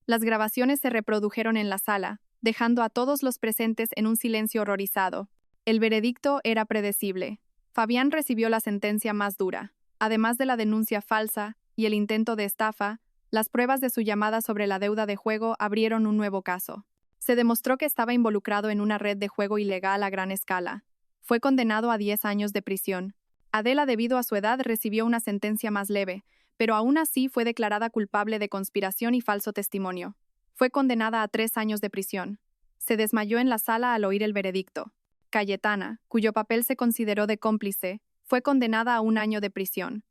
Las grabaciones se reprodujeron en la sala, dejando a todos los presentes en un silencio horrorizado. El veredicto era predecible. Fabián recibió la sentencia más dura. Además de la denuncia falsa y el intento de estafa, las pruebas de su llamada sobre la deuda de juego abrieron un nuevo caso. Se demostró que estaba involucrado en una red de juego ilegal a gran escala. Fue condenado a 10 años de prisión. Adela, debido a su edad, recibió una sentencia más leve, pero aún así fue declarada culpable de conspiración y falso testimonio. Fue condenada a 3 años de prisión. Se desmayó en la sala al oír el veredicto. Cayetana, cuyo papel se consideró de cómplice, fue condenada a 1 año de prisión.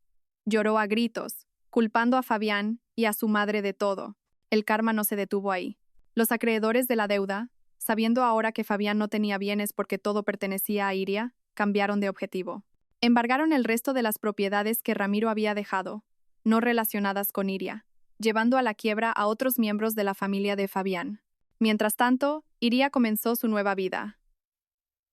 Lloró a gritos, culpando a Fabián y a su madre de todo. El karma no se detuvo ahí. Los acreedores de la deuda, sabiendo ahora que Fabián no tenía bienes porque todo pertenecía a Iria, cambiaron de objetivo. Embargaron el resto de las propiedades que Ramiro había dejado, no relacionadas con Iria, llevando a la quiebra a otros miembros de la familia de Fabián. Mientras tanto, Iria comenzó su nueva vida.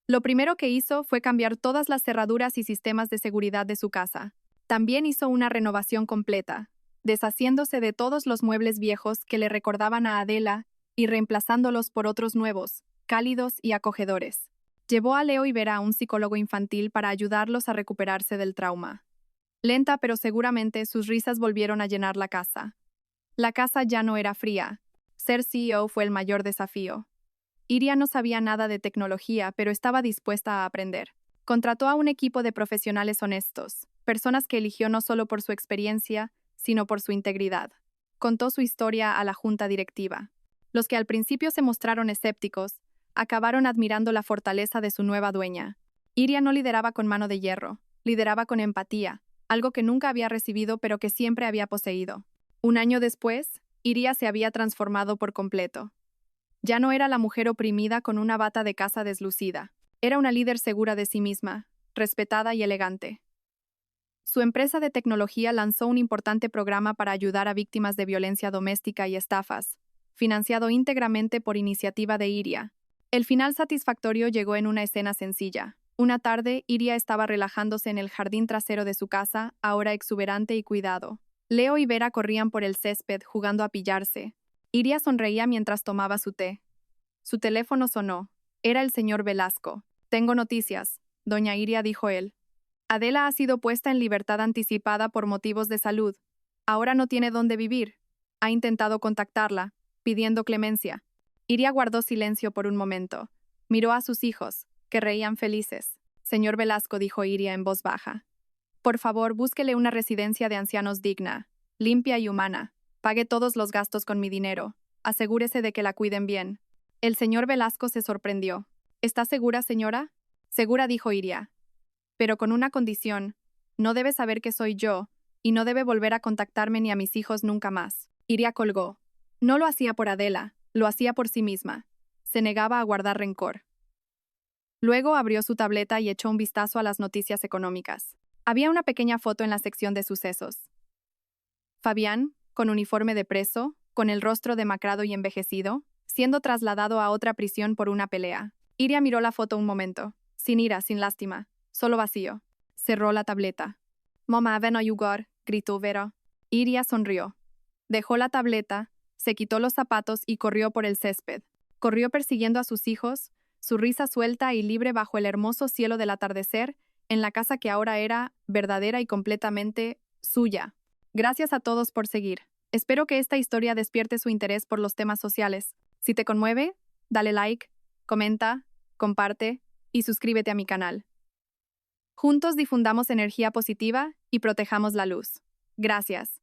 Lo primero que hizo fue cambiar todas las cerraduras y sistemas de seguridad de su casa. También hizo una renovación completa, deshaciéndose de todos los muebles viejos que le recordaban a Adela y reemplazándolos por otros nuevos, cálidos y acogedores. Llevó a Leo y Vera a un psicólogo infantil para ayudarlos a recuperarse del trauma. Lenta pero seguramente sus risas volvieron a llenar la casa. La casa ya no era fría. Ser CEO fue el mayor desafío. Iria no sabía nada de tecnología, pero estaba dispuesta a aprender. Contrató a un equipo de profesionales honestos, personas que eligió no solo por su experiencia, sino por su integridad. Contó su historia a la junta directiva. Los que al principio se mostraron escépticos, acabaron admirando la fortaleza de su nueva dueña. Iria no lideraba con mano de hierro, lideraba con empatía, algo que nunca había recibido pero que siempre había poseído. 1 año después, Iria se había transformado por completo. Ya no era la mujer oprimida con una bata de casa deslucida. Era una líder segura de sí misma, respetada y elegante. Su empresa de tecnología lanzó un importante programa para ayudar a víctimas de violencia doméstica y estafas, financiado íntegramente por iniciativa de Iria. El final satisfactorio llegó en una escena sencilla. Una tarde, Iria estaba relajándose en el jardín trasero de su casa, ahora exuberante y cuidado. Leo y Vera corrían por el césped jugando a pillarse. Iria sonreía mientras tomaba su té. Su teléfono sonó. Era el señor Velasco. «Tengo noticias», doña Iria, dijo él. «Adela ha sido puesta en libertad anticipada por motivos de salud. Ahora no tiene dónde vivir. Ha intentado contactarla, pidiendo clemencia». Iria guardó silencio por un momento. Miró a sus hijos, que reían felices. «Señor Velasco», dijo Iria en voz baja. «Por favor, búsquele una residencia de ancianos digna, limpia y humana. Pague todos los gastos con mi dinero. Asegúrese de que la cuiden bien». El señor Velasco se sorprendió. «¿Está segura, señora?» «Segura», dijo Iria. «Pero con una condición. No debe saber que soy yo, y no debe volver a contactarme ni a mis hijos nunca más». Iria colgó. No lo hacía por Adela, lo hacía por sí misma. Se negaba a guardar rencor. Luego abrió su tableta y echó un vistazo a las noticias económicas. Había una pequeña foto en la sección de sucesos. Fabián, con uniforme de preso, con el rostro demacrado y envejecido, siendo trasladado a otra prisión por una pelea. Iria miró la foto un momento, sin ira, sin lástima, solo vacío. Cerró la tableta. «Mamá, ven a ayudar», gritó Vera. Iria sonrió. Dejó la tableta, se quitó los zapatos y corrió por el césped. Corrió persiguiendo a sus hijos, su risa suelta y libre bajo el hermoso cielo del atardecer, en la casa que ahora era verdadera y completamente suya. Gracias a todos por seguir. Espero que esta historia despierte su interés por los temas sociales. Si te conmueve, dale like, comenta, comparte y suscríbete a mi canal. Juntos difundamos energía positiva y protejamos la luz. Gracias.